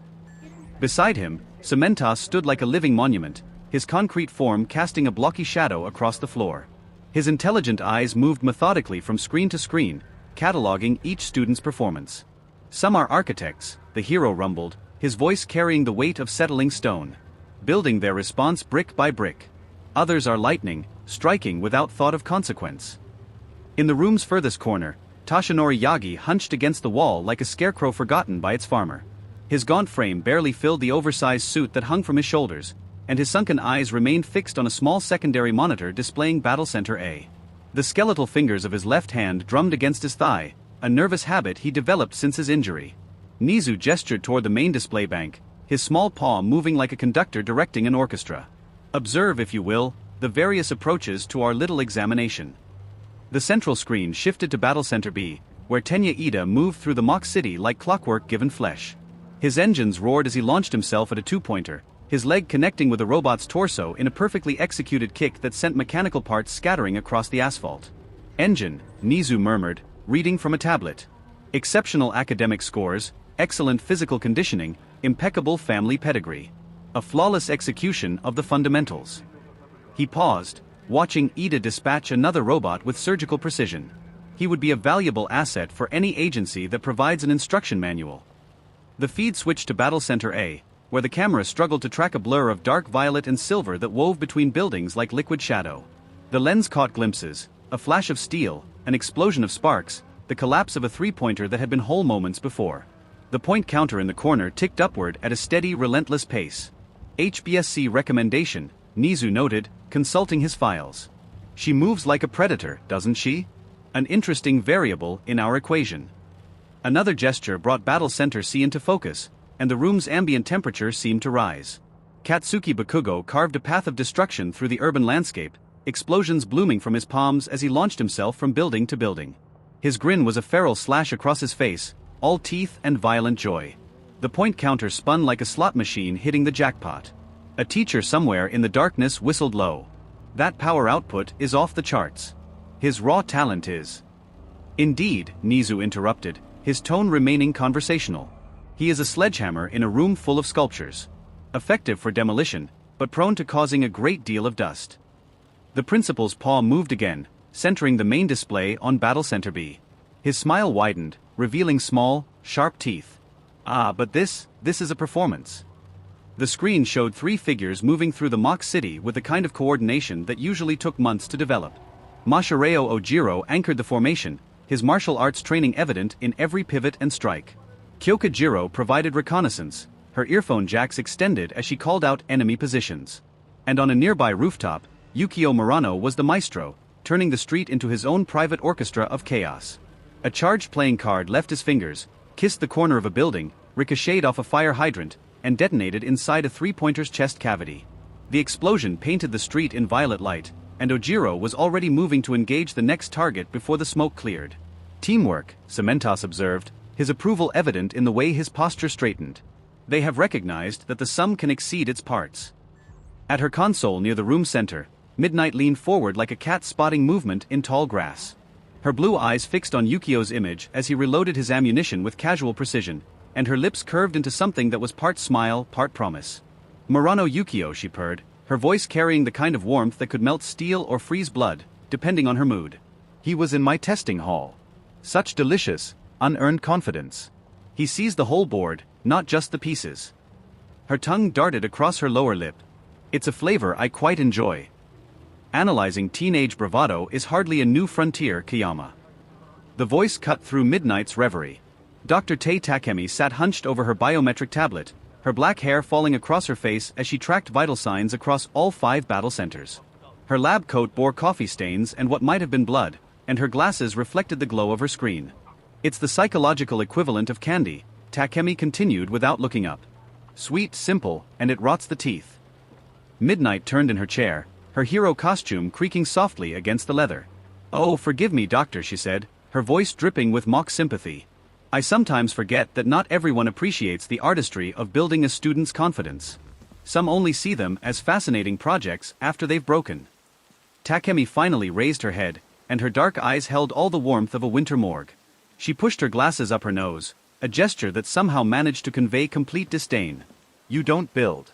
Beside him, Cementas stood like a living monument, his concrete form casting a blocky shadow across the floor. His intelligent eyes moved methodically from screen to screen, cataloging each student's performance. "Some are architects," the hero rumbled, his voice carrying the weight of settling stone, building their response brick by brick. "Others are lightning, striking without thought of consequence." In the room's furthest corner, Toshinori Yagi hunched against the wall like a scarecrow forgotten by its farmer. His gaunt frame barely filled the oversized suit that hung from his shoulders, and his sunken eyes remained fixed on a small secondary monitor displaying Battle Center A. The skeletal fingers of his left hand drummed against his thigh, a nervous habit he developed since his injury. Nizu gestured toward the main display bank, his small paw moving like a conductor directing an orchestra. "Observe, if you will, the various approaches to our little examination." The central screen shifted to Battle Center B, where Tenya Ida moved through the mock city like clockwork given flesh. His engines roared as he launched himself at a two-pointer, his leg connecting with the robot's torso in a perfectly executed kick that sent mechanical parts scattering across the asphalt. "Engine," Nizu murmured, reading from a tablet. "Exceptional academic scores, excellent physical conditioning, impeccable family pedigree. A flawless execution of the fundamentals." He paused, watching Ida dispatch another robot with surgical precision. He would be a valuable asset for any agency that provides an instruction manual. The feed switched to Battle Center A, where the camera struggled to track a blur of dark violet and silver that wove between buildings like liquid shadow. The lens caught glimpses, a flash of steel, an explosion of sparks, the collapse of a three-pointer that had been whole moments before. The point counter in the corner ticked upward at a steady, relentless pace. "HBSC recommendation," Nizu noted, consulting his files. "She moves like a predator, doesn't she? An interesting variable in our equation." Another gesture brought Battle Center C into focus, and the room's ambient temperature seemed to rise. Katsuki Bakugo carved a path of destruction through the urban landscape, explosions blooming from his palms as he launched himself from building to building. His grin was a feral slash across his face, all teeth and violent joy. The point counter spun like a slot machine hitting the jackpot. A teacher somewhere in the darkness whistled low. "That power output is off the charts. His raw talent is." "Indeed," Nizu interrupted, his tone remaining conversational. "He is a sledgehammer in a room full of sculptures. Effective for demolition, but prone to causing a great deal of dust." The principal's paw moved again, centering the main display on Battle Center B. His smile widened, revealing small, sharp teeth. "Ah, but this is a performance." The screen showed 3 figures moving through the mock city with the kind of coordination that usually took months to develop. Masahiro Ojiro anchored the formation, his martial arts training evident in every pivot and strike. Kyokujiro provided reconnaissance, her earphone jacks extended as she called out enemy positions. And on a nearby rooftop, Yukio Murano was the maestro, turning the street into his own private orchestra of chaos. A charged playing card left his fingers, kissed the corner of a building, ricocheted off a fire hydrant, and detonated inside a three-pointer's chest cavity. The explosion painted the street in violet light, and Ojiro was already moving to engage the next target before the smoke cleared. "Teamwork," Cementas observed, his approval evident in the way his posture straightened. "They have recognized that the sum can exceed its parts." At her console near the room center, Midnight leaned forward like a cat spotting movement in tall grass. Her blue eyes fixed on Yukio's image as he reloaded his ammunition with casual precision, and her lips curved into something that was part smile, part promise. Murano Yukio, she purred, her voice carrying the kind of warmth that could melt steel or freeze blood, depending on her mood. He was in my testing hall. Such delicious, unearned confidence. He sees the whole board, not just the pieces. Her tongue darted across her lower lip. It's a flavor I quite enjoy. Analyzing teenage bravado is hardly a new frontier, Kiyama. The voice cut through midnight's reverie. Dr. Tei Takemi sat hunched over her biometric tablet, her black hair falling across her face as she tracked vital signs across all 5 battle centers. Her lab coat bore coffee stains and what might have been blood, and her glasses reflected the glow of her screen. It's the psychological equivalent of candy, Takemi continued without looking up. Sweet, simple, and it rots the teeth. Midnight turned in her chair, her hero costume creaking softly against the leather. "Oh, forgive me, doctor," she said, her voice dripping with mock sympathy. "I sometimes forget that not everyone appreciates the artistry of building a student's confidence. Some only see them as fascinating projects after they've broken." Takemi finally raised her head, and her dark eyes held all the warmth of a winter morgue. She pushed her glasses up her nose, a gesture that somehow managed to convey complete disdain. "You don't build.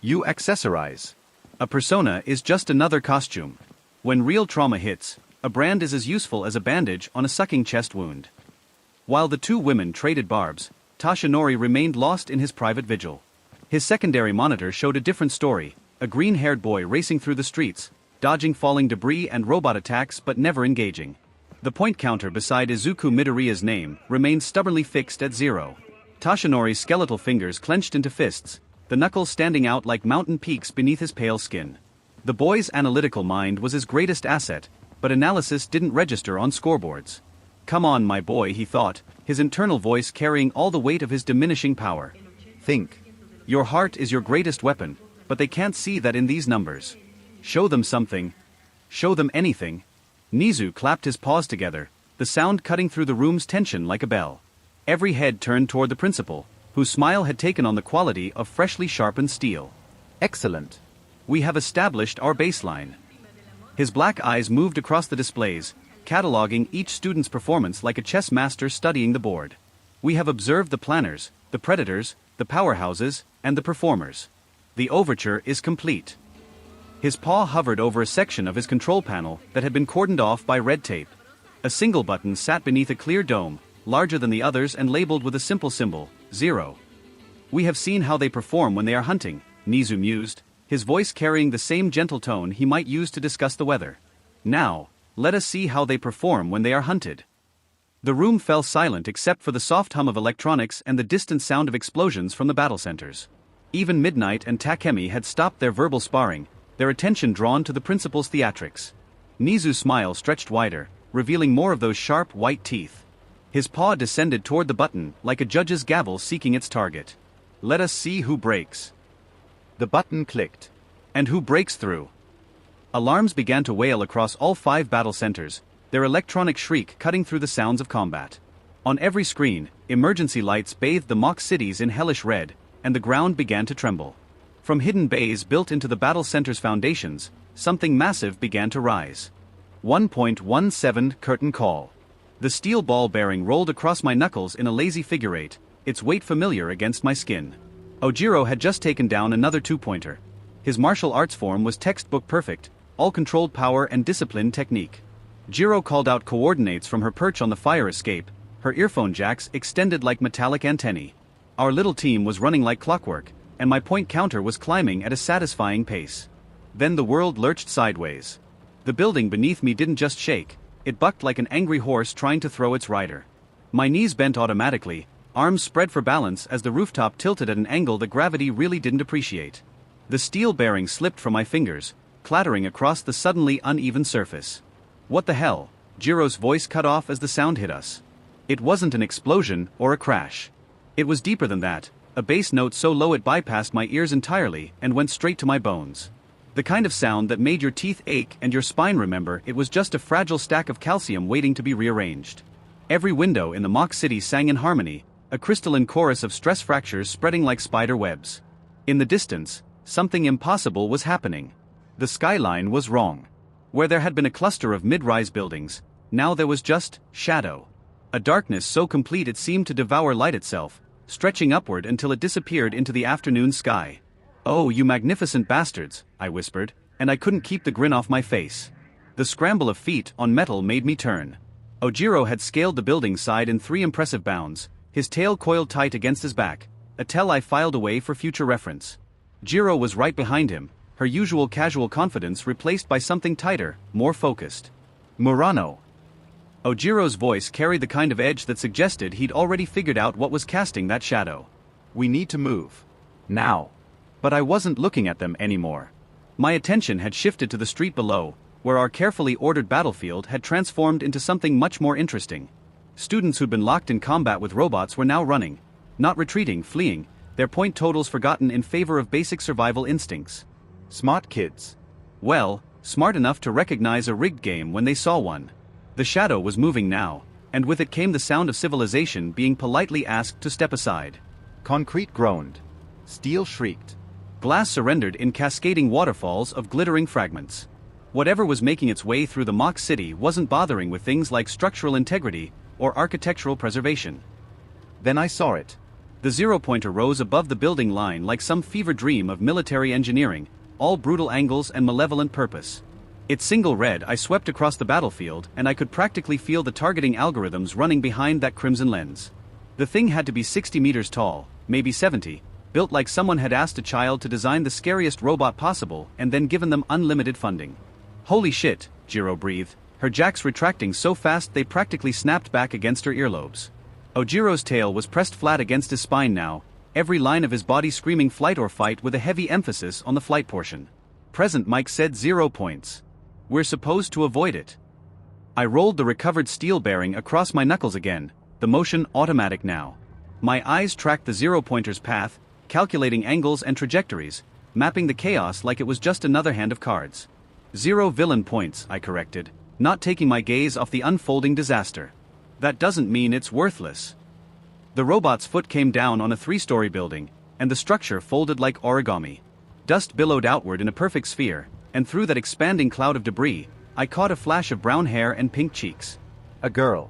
You accessorize. A persona is just another costume. When real trauma hits, a brand is as useful as a bandage on a sucking chest wound." While the two women traded barbs, Toshinori remained lost in his private vigil. His secondary monitor showed a different story, a green-haired boy racing through the streets, dodging falling debris and robot attacks but never engaging. The point counter beside Izuku Midoriya's name remained stubbornly fixed at 0. Toshinori's skeletal fingers clenched into fists, the knuckles standing out like mountain peaks beneath his pale skin. The boy's analytical mind was his greatest asset, but analysis didn't register on scoreboards. "Come on, my boy," he thought, his internal voice carrying all the weight of his diminishing power. "Think. Your heart is your greatest weapon, but they can't see that in these numbers. Show them something. Show them anything." Nizu clapped his paws together, the sound cutting through the room's tension like a bell. Every head turned toward the principal, whose smile had taken on the quality of freshly sharpened steel. "Excellent. We have established our baseline." His black eyes moved across the displays, cataloging each student's performance like a chess master studying the board. "We have observed the planners, the predators, the powerhouses, and the performers. The overture is complete." His paw hovered over a section of his control panel that had been cordoned off by red tape. A single button sat beneath a clear dome, larger than the others and labeled with a simple symbol, 0. "We have seen how they perform when they are hunting," Nizu mused, his voice carrying the same gentle tone he might use to discuss the weather. "Now, let us see how they perform when they are hunted." The room fell silent except for the soft hum of electronics and the distant sound of explosions from the battle centers. Even Midnight and Takemi had stopped their verbal sparring, their attention drawn to the principal's theatrics. Nizu's smile stretched wider, revealing more of those sharp white teeth. His paw descended toward the button like a judge's gavel seeking its target. "Let us see who breaks." The button clicked. And who breaks through? Alarms began to wail across all 5 battle centers, their electronic shriek cutting through the sounds of combat. On every screen, emergency lights bathed the mock cities in hellish red, and the ground began to tremble. From hidden bays built into the battle center's foundations, something massive began to rise. 1.17 curtain call. The steel ball bearing rolled across my knuckles in a lazy figure eight, its weight familiar against my skin. Ojiro had just taken down another 2-pointer. His martial arts form was textbook perfect, all controlled power and disciplined technique. Jiro called out coordinates from her perch on the fire escape, her earphone jacks extended like metallic antennae. Our little team was running like clockwork, and my point counter was climbing at a satisfying pace. Then the world lurched sideways. The building beneath me didn't just shake, it bucked like an angry horse trying to throw its rider. My knees bent automatically, arms spread for balance as the rooftop tilted at an angle that gravity really didn't appreciate. The steel bearing slipped from my fingers, clattering across the suddenly uneven surface. "What the hell?" Jiro's voice cut off as the sound hit us. It wasn't an explosion or a crash. It was deeper than that, a bass note so low it bypassed my ears entirely and went straight to my bones. The kind of sound that made your teeth ache and your spine remember it was just a fragile stack of calcium waiting to be rearranged. Every window in the mock city sang in harmony, a crystalline chorus of stress fractures spreading like spider webs. In the distance, something impossible was happening. The skyline was wrong. Where there had been a cluster of mid-rise buildings, now there was just shadow. A darkness so complete it seemed to devour light itself, stretching upward until it disappeared into the afternoon sky. "Oh, you magnificent bastards," I whispered, and I couldn't keep the grin off my face. The scramble of feet on metal made me turn. Ojiro had scaled the building's side in 3 impressive bounds, his tail coiled tight against his back, a tell I filed away for future reference. Jiro was right behind him, her usual casual confidence replaced by something tighter, more focused. "Murano." Ojiro's voice carried the kind of edge that suggested he'd already figured out what was casting that shadow. "We need to move. Now." But I wasn't looking at them anymore. My attention had shifted to the street below, where our carefully ordered battlefield had transformed into something much more interesting. Students who'd been locked in combat with robots were now running, not retreating, fleeing, their point totals forgotten in favor of basic survival instincts. Smart kids. Well, smart enough to recognize a rigged game when they saw one. The shadow was moving now, and with it came the sound of civilization being politely asked to step aside. Concrete groaned. Steel shrieked. Glass surrendered in cascading waterfalls of glittering fragments. Whatever was making its way through the mock city wasn't bothering with things like structural integrity or architectural preservation. Then I saw it. The zero-pointer rose above the building line like some fever dream of military engineering, all brutal angles and malevolent purpose. Its single red eye swept across the battlefield, and I could practically feel the targeting algorithms running behind that crimson lens. The thing had to be 60 meters tall, maybe 70, built like someone had asked a child to design the scariest robot possible and then given them unlimited funding. "Holy shit," Jiro breathed, her jacks retracting so fast they practically snapped back against her earlobes. Ojiro's tail was pressed flat against his spine now, every line of his body screaming flight or fight with a heavy emphasis on the flight portion. "Present," Mike said. 0 points. "We're supposed to avoid it." I rolled the recovered steel bearing across my knuckles again, the motion automatic now. My eyes tracked the zero-pointer's path, calculating angles and trajectories, mapping the chaos like it was just another hand of cards. 0 villain points, I corrected, not taking my gaze off the unfolding disaster. "That doesn't mean it's worthless." The robot's foot came down on a 3-story building, and the structure folded like origami. Dust billowed outward in a perfect sphere, and through that expanding cloud of debris, I caught a flash of brown hair and pink cheeks. A girl.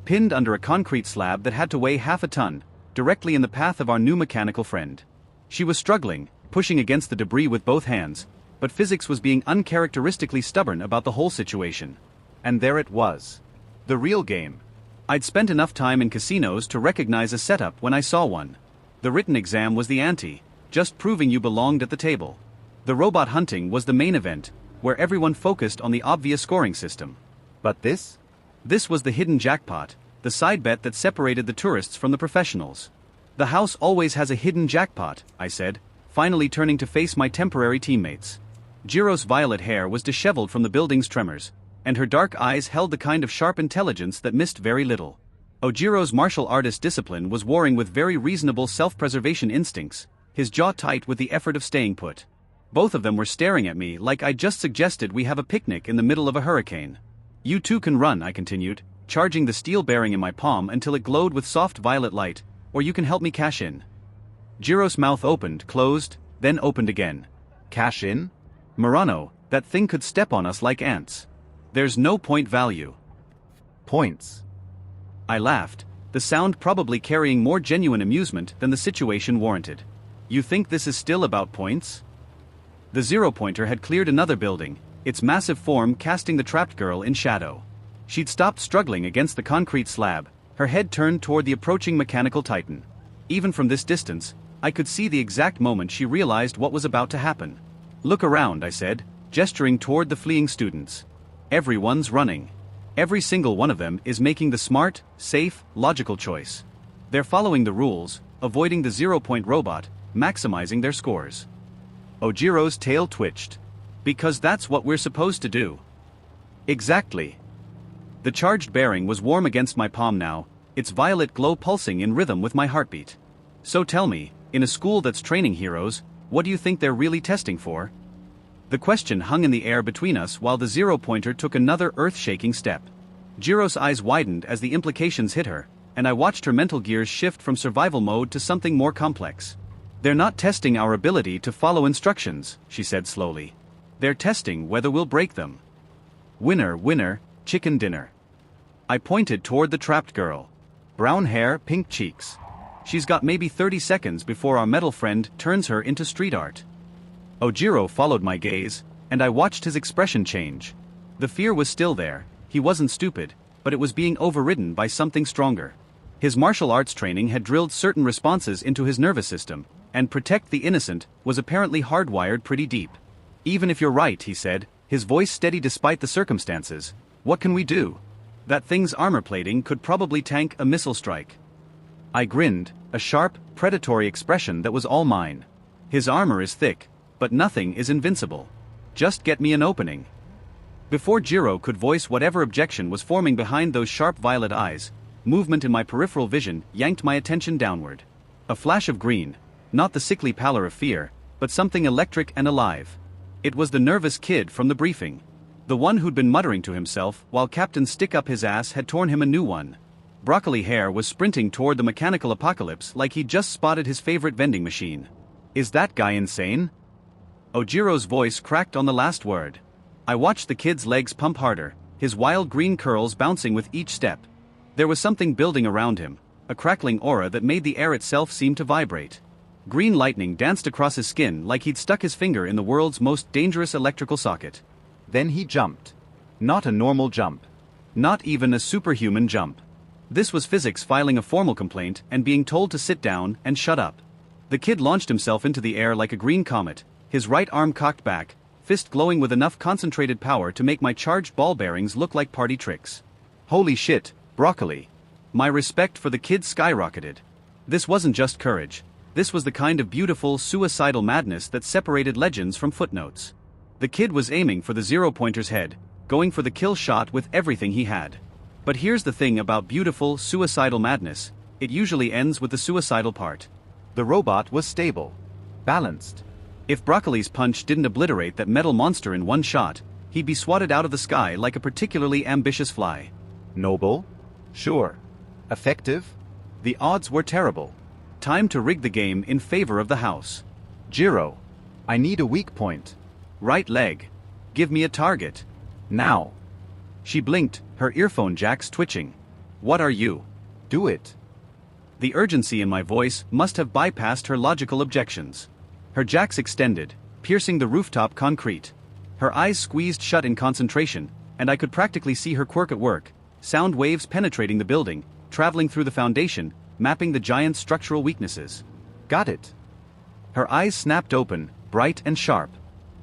Pinned under a concrete slab that had to weigh half a ton, directly in the path of our new mechanical friend. She was struggling, pushing against the debris with both hands, but physics was being uncharacteristically stubborn about the whole situation. And there it was. The real game. I'd spent enough time in casinos to recognize a setup when I saw one. The written exam was the ante, just proving you belonged at the table. The robot hunting was the main event, where everyone focused on the obvious scoring system. But this? This was the hidden jackpot, the side bet that separated the tourists from the professionals. "The house always has a hidden jackpot," I said, finally turning to face my temporary teammates. Jiro's violet hair was disheveled from the building's tremors, and her dark eyes held the kind of sharp intelligence that missed very little. Ojiro's martial artist discipline was warring with very reasonable self-preservation instincts, his jaw tight with the effort of staying put. Both of them were staring at me like I'd just suggested we have a picnic in the middle of a hurricane. "You too can run," I continued, charging the steel bearing in my palm until it glowed with soft violet light, "or you can help me cash in." Jiro's mouth opened, closed, then opened again. "Cash in? Murano, that thing could step on us like ants. There's no point value." "Points." I laughed, the sound probably carrying more genuine amusement than the situation warranted. "You think this is still about points?" The zero-pointer had cleared another building, its massive form casting the trapped girl in shadow. She'd stopped struggling against the concrete slab, her head turned toward the approaching mechanical titan. Even from this distance, I could see the exact moment she realized what was about to happen. "Look around," I said, gesturing toward the fleeing students. "Everyone's running. Every single one of them is making the smart, safe, logical choice. They're following the rules, avoiding the zero-point robot, maximizing their scores." Ojiro's tail twitched. "Because that's what we're supposed to do." "Exactly." The charged bearing was warm against my palm now, its violet glow pulsing in rhythm with my heartbeat. "So tell me, in a school that's training heroes, what do you think they're really testing for?" The question hung in the air between us while the zero-pointer took another earth-shaking step. Jiro's eyes widened as the implications hit her, and I watched her mental gears shift from survival mode to something more complex. "They're not testing our ability to follow instructions," she said slowly. "They're testing whether we'll break them. Winner, winner, chicken dinner." I pointed toward the trapped girl. Brown hair, pink cheeks. She's got maybe 30 seconds before our metal friend turns her into street art. Ojiro followed my gaze, and I watched his expression change. The fear was still there, he wasn't stupid, but it was being overridden by something stronger. His martial arts training had drilled certain responses into his nervous system, and protect the innocent was apparently hardwired pretty deep. Even if you're right, he said, his voice steady despite the circumstances, what can we do? That thing's armor plating could probably tank a missile strike. I grinned, a sharp, predatory expression that was all mine. His armor is thick, but nothing is invincible. Just get me an opening. Before Jiro could voice whatever objection was forming behind those sharp violet eyes, movement in my peripheral vision yanked my attention downward. A flash of green, not the sickly pallor of fear, but something electric and alive. It was the nervous kid from the briefing. The one who'd been muttering to himself while Captain Stick-Up-His-Ass had torn him a new one. Broccoli Hair was sprinting toward the mechanical apocalypse like he'd just spotted his favorite vending machine. Is that guy insane? Ojiro's voice cracked on the last word. I watched the kid's legs pump harder, his wild green curls bouncing with each step. There was something building around him, a crackling aura that made the air itself seem to vibrate. Green lightning danced across his skin like he'd stuck his finger in the world's most dangerous electrical socket. Then he jumped. Not a normal jump. Not even a superhuman jump. This was physics filing a formal complaint and being told to sit down and shut up. The kid launched himself into the air like a green comet, his right arm cocked back, fist glowing with enough concentrated power to make my charged ball bearings look like party tricks. Holy shit, Broccoli. My respect for the kid skyrocketed. This wasn't just courage. This was the kind of beautiful, suicidal madness that separated legends from footnotes. The kid was aiming for the zero-pointer's head, going for the kill shot with everything he had. But here's the thing about beautiful, suicidal madness, it usually ends with the suicidal part. The robot was stable. Balanced. If Broccoli's punch didn't obliterate that metal monster in one shot, he'd be swatted out of the sky like a particularly ambitious fly. Noble? Sure. Effective? The odds were terrible. Time to rig the game in favor of the house. Jiro. I need a weak point. Right leg. Give me a target. Now. She blinked, her earphone jacks twitching. What are you? Do it. The urgency in my voice must have bypassed her logical objections. Her jacks extended, piercing the rooftop concrete. Her eyes squeezed shut in concentration, and I could practically see her quirk at work, sound waves penetrating the building, traveling through the foundation, mapping the giant's structural weaknesses. Got it. Her eyes snapped open, bright and sharp.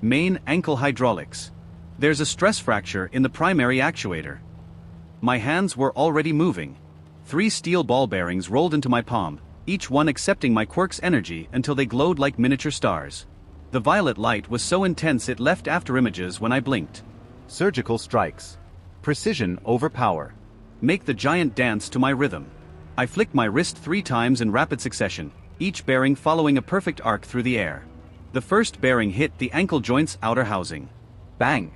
Main ankle hydraulics. There's a stress fracture in the primary actuator. My hands were already moving. 3 steel ball bearings rolled into my palm, each one accepting my quirk's energy until they glowed like miniature stars. The violet light was so intense it left afterimages when I blinked. Surgical strikes. Precision over power. Make the giant dance to my rhythm. I flicked my wrist 3 times in rapid succession, each bearing following a perfect arc through the air. The first bearing hit the ankle joint's outer housing. Bang!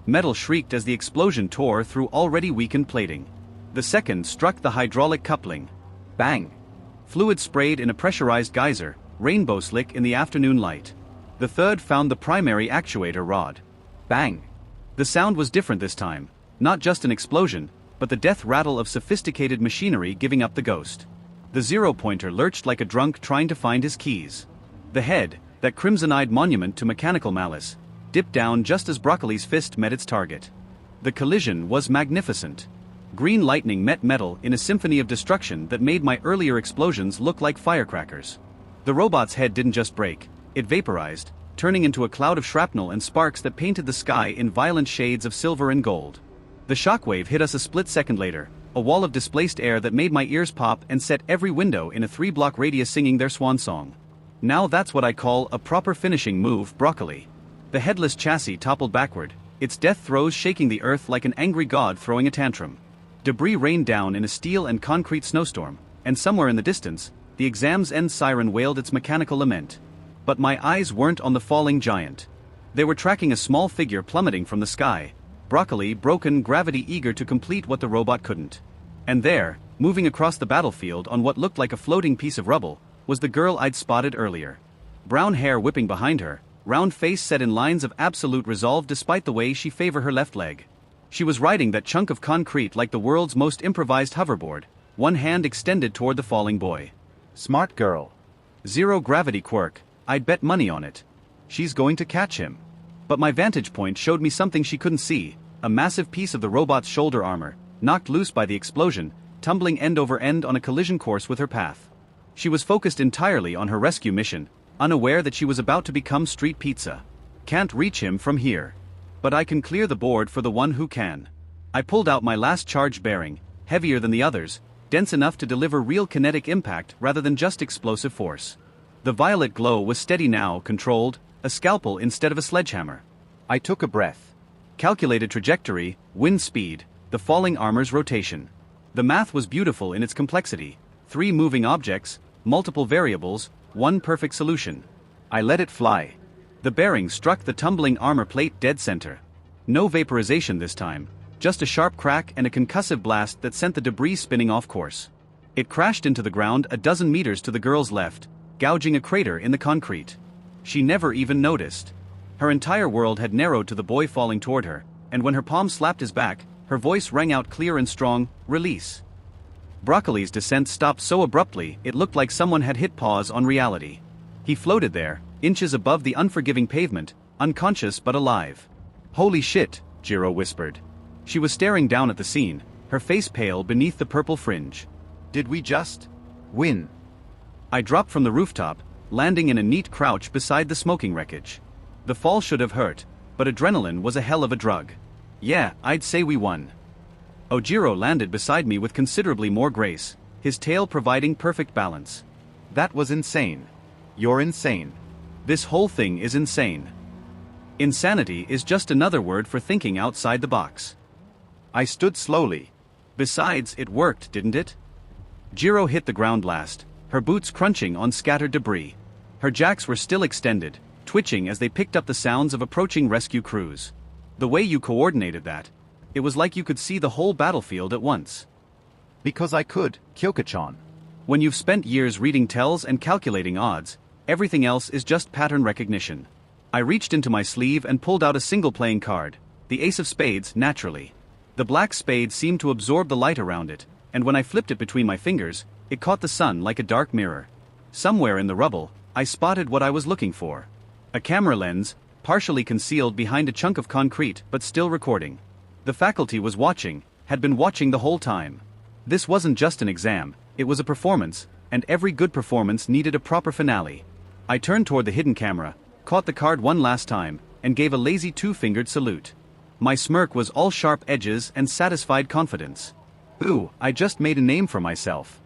Metal shrieked as the explosion tore through already weakened plating. The second struck the hydraulic coupling. Bang! Fluid sprayed in a pressurized geyser, rainbow slick in the afternoon light. The third found the primary actuator rod. Bang! The sound was different this time, not just an explosion, but the death rattle of sophisticated machinery giving up the ghost. The zero-pointer lurched like a drunk trying to find his keys. The head, that crimson-eyed monument to mechanical malice, dipped down just as Broccoli's fist met its target. The collision was magnificent. Green lightning met metal in a symphony of destruction that made my earlier explosions look like firecrackers. The robot's head didn't just break, it vaporized, turning into a cloud of shrapnel and sparks that painted the sky in violent shades of silver and gold. The shockwave hit us a split second later, a wall of displaced air that made my ears pop and set every window in a 3-block radius singing their swan song. Now that's what I call a proper finishing move, Broccoli. The headless chassis toppled backward, its death throes shaking the earth like an angry god throwing a tantrum. Debris rained down in a steel and concrete snowstorm, and somewhere in the distance, the exam's end siren wailed its mechanical lament. But my eyes weren't on the falling giant. They were tracking a small figure plummeting from the sky, Broccoli broken, gravity eager to complete what the robot couldn't. And there, moving across the battlefield on what looked like a floating piece of rubble, was the girl I'd spotted earlier. Brown hair whipping behind her, round face set in lines of absolute resolve despite the way she favored her left leg. She was riding that chunk of concrete like the world's most improvised hoverboard, one hand extended toward the falling boy. Smart girl. Zero gravity Quirk, I'd bet money on it. She's going to catch him. But my vantage point showed me something she couldn't see, a massive piece of the robot's shoulder armor, knocked loose by the explosion, tumbling end over end on a collision course with her path. She was focused entirely on her rescue mission, unaware that she was about to become street pizza. Can't reach him from here. But I can clear the board for the one who can. I pulled out my last charge bearing, heavier than the others, dense enough to deliver real kinetic impact rather than just explosive force. The violet glow was steady now, controlled, a scalpel instead of a sledgehammer. I took a breath. Calculated trajectory, wind speed, the falling armor's rotation. The math was beautiful in its complexity. 3 moving objects, multiple variables, 1 perfect solution. I let it fly. The bearing struck the tumbling armor plate dead center. No vaporization this time, just a sharp crack and a concussive blast that sent the debris spinning off course. It crashed into the ground a dozen meters to the girl's left, gouging a crater in the concrete. She never even noticed. Her entire world had narrowed to the boy falling toward her, and when her palm slapped his back, her voice rang out clear and strong, "Release." Broccoli's descent stopped so abruptly it looked like someone had hit pause on reality. He floated there, inches above the unforgiving pavement, unconscious but alive. "Holy shit," Jiro whispered. She was staring down at the scene, her face pale beneath the purple fringe. "Did we just win?" I dropped from the rooftop, landing in a neat crouch beside the smoking wreckage. The fall should have hurt, but adrenaline was a hell of a drug. "Yeah, I'd say we won." Ojiro landed beside me with considerably more grace, his tail providing perfect balance. "That was insane." "You're insane." "This whole thing is insane." Insanity is just another word for thinking outside the box. I stood slowly. "Besides, it worked, didn't it?" Jiro hit the ground last, her boots crunching on scattered debris. Her jacks were still extended, twitching as they picked up the sounds of approaching rescue crews. "The way you coordinated that. It was like you could see the whole battlefield at once." "Because I could, Kyoka-chan. When you've spent years reading tells and calculating odds, everything else is just pattern recognition." I reached into my sleeve and pulled out a single playing card, the ace of spades, naturally. The black spade seemed to absorb the light around it, and when I flipped it between my fingers, it caught the sun like a dark mirror. Somewhere in the rubble, I spotted what I was looking for. A camera lens, partially concealed behind a chunk of concrete but still recording. The faculty was watching, had been watching the whole time. This wasn't just an exam, it was a performance, and every good performance needed a proper finale. I turned toward the hidden camera, caught the card one last time, and gave a lazy 2-fingered salute. My smirk was all sharp edges and satisfied confidence. Ooh, I just made a name for myself.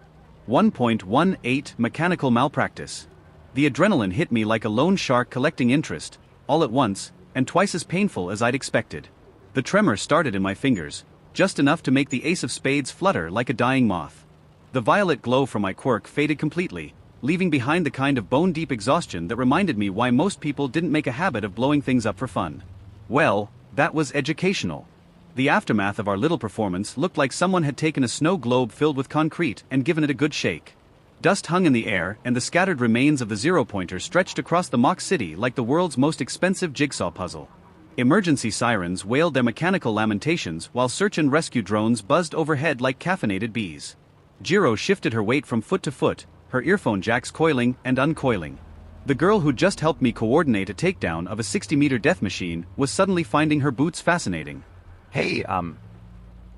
1.18 Mechanical malpractice. The adrenaline hit me like a lone shark collecting interest, all at once, and twice as painful as I'd expected. The tremor started in my fingers, just enough to make the ace of spades flutter like a dying moth. The violet glow from my quirk faded completely, leaving behind the kind of bone-deep exhaustion that reminded me why most people didn't make a habit of blowing things up for fun. Well, that was educational. The aftermath of our little performance looked like someone had taken a snow globe filled with concrete and given it a good shake. Dust hung in the air and the scattered remains of the zero-pointer stretched across the mock city like the world's most expensive jigsaw puzzle. Emergency sirens wailed their mechanical lamentations while search and rescue drones buzzed overhead like caffeinated bees. Jiro shifted her weight from foot to foot, her earphone jacks coiling and uncoiling. The girl who'd just helped me coordinate a takedown of a 60-meter death machine was suddenly finding her boots fascinating. "Hey,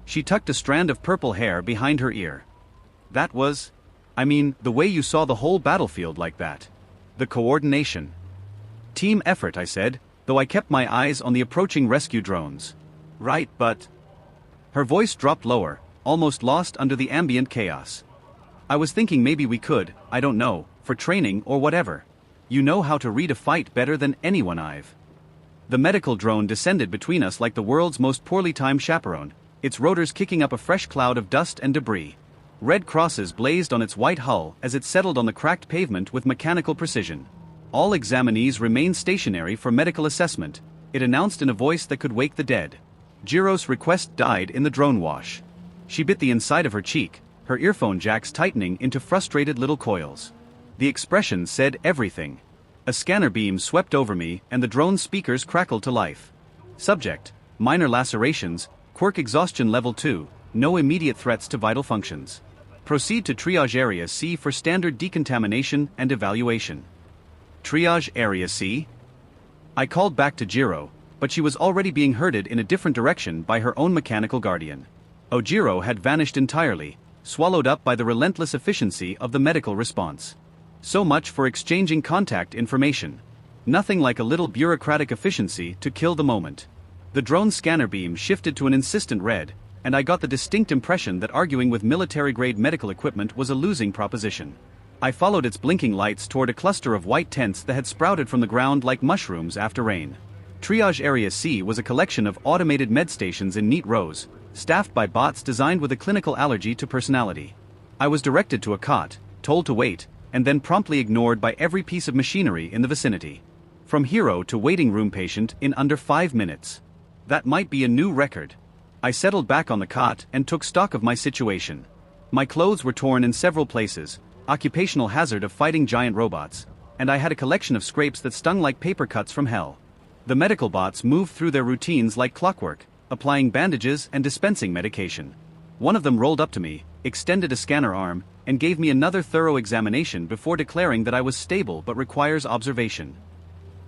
She tucked a strand of purple hair behind her ear. "That was... the way you saw the whole battlefield like that. The coordination." "Team effort," I said, though I kept my eyes on the approaching rescue drones. "Right, but..." Her voice dropped lower, almost lost under the ambient chaos. "I was thinking maybe we could, I don't know, for training or whatever. You know how to read a fight better than anyone I've..." The medical drone descended between us like the world's most poorly timed chaperone, its rotors kicking up a fresh cloud of dust and debris. Red crosses blazed on its white hull as it settled on the cracked pavement with mechanical precision. "All examinees remain stationary for medical assessment," it announced in a voice that could wake the dead. Jiro's request died in the drone wash. She bit the inside of her cheek, her earphone jacks tightening into frustrated little coils. The expression said everything. A scanner beam swept over me and the drone's speakers crackled to life. Subject: minor lacerations, quirk exhaustion level 2, no immediate threats to vital functions. Proceed to Triage Area C for standard decontamination and evaluation. Triage Area C? I called back to Jiro, but she was already being herded in a different direction by her own mechanical guardian. Ojiro had vanished entirely, swallowed up by the relentless efficiency of the medical response. So much for exchanging contact information. Nothing like a little bureaucratic efficiency to kill the moment. The drone scanner beam shifted to an insistent red, and I got the distinct impression that arguing with military-grade medical equipment was a losing proposition. I followed its blinking lights toward a cluster of white tents that had sprouted from the ground like mushrooms after rain. Triage Area C was a collection of automated med stations in neat rows, staffed by bots designed with a clinical allergy to personality. I was directed to a cot, told to wait, and then promptly ignored by every piece of machinery in the vicinity. From hero to waiting room patient in under 5 minutes. That might be a new record. I settled back on the cot and took stock of my situation. My clothes were torn in several places, occupational hazard of fighting giant robots, and I had a collection of scrapes that stung like paper cuts from hell. The medical bots moved through their routines like clockwork, applying bandages and dispensing medication. One of them rolled up to me, extended a scanner arm, and gave me another thorough examination before declaring that I was stable but requires observation.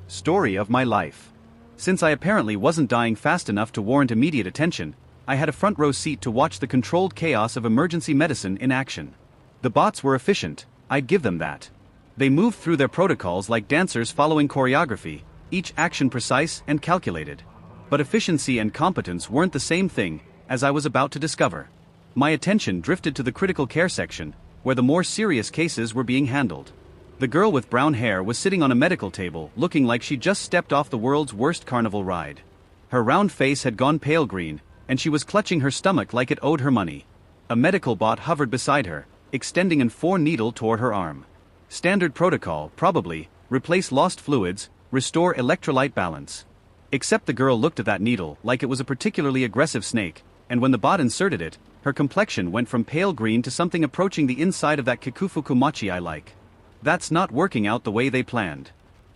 Story of my life. Since I apparently wasn't dying fast enough to warrant immediate attention, I had a front row seat to watch the controlled chaos of emergency medicine in action. The bots were efficient, I'd give them that. They moved through their protocols like dancers following choreography, each action precise and calculated. But efficiency and competence weren't the same thing, as I was about to discover. My attention drifted to the critical care section, where the more serious cases were being handled. The girl with brown hair was sitting on a medical table, looking like she just stepped off the world's worst carnival ride. Her round face had gone pale green, and she was clutching her stomach like it owed her money. A medical bot hovered beside her, extending an 4-needle toward her arm. Standard protocol, probably: replace lost fluids, restore electrolyte balance. Except the girl looked at that needle like it was a particularly aggressive snake, and when the bot inserted it, her complexion went from pale green to something approaching the inside of that kikufuku machi I like. That's not working out the way they planned.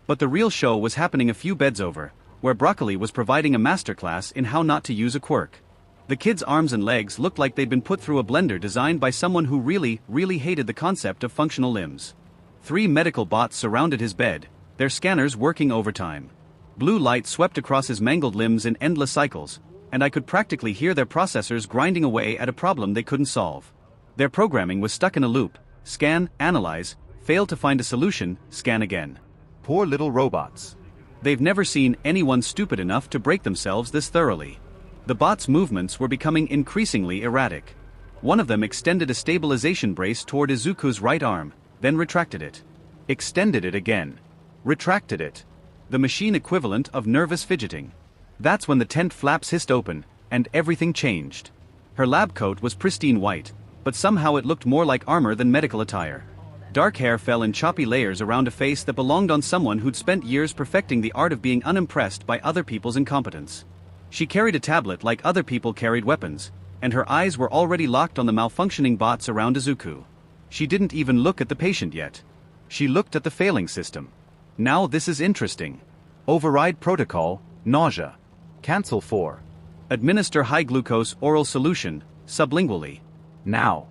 But the real show was happening a few beds over, where Broccoli was providing a masterclass in how not to use a quirk. The kid's arms and legs looked like they'd been put through a blender designed by someone who really hated the concept of functional limbs. 3 medical bots surrounded his bed, their scanners working overtime. Blue light swept across his mangled limbs in endless cycles, and I could practically hear their processors grinding away at a problem they couldn't solve. Their programming was stuck in a loop: scan, analyze, fail to find a solution, scan again. Poor little robots. They've never seen anyone stupid enough to break themselves this thoroughly. The bots' movements were becoming increasingly erratic. One of them extended a stabilization brace toward Izuku's right arm, then retracted it. Extended it again. Retracted it. The machine equivalent of nervous fidgeting. That's when the tent flaps hissed open, and everything changed. Her lab coat was pristine white, but somehow it looked more like armor than medical attire. Dark hair fell in choppy layers around a face that belonged on someone who'd spent years perfecting the art of being unimpressed by other people's incompetence. She carried a tablet like other people carried weapons, and her eyes were already locked on the malfunctioning bots around Izuku. She didn't even look at the patient yet. She looked at the failing system. Now this is interesting. Override protocol, nausea. Cancel for. Administer high-glucose oral solution, sublingually. Now.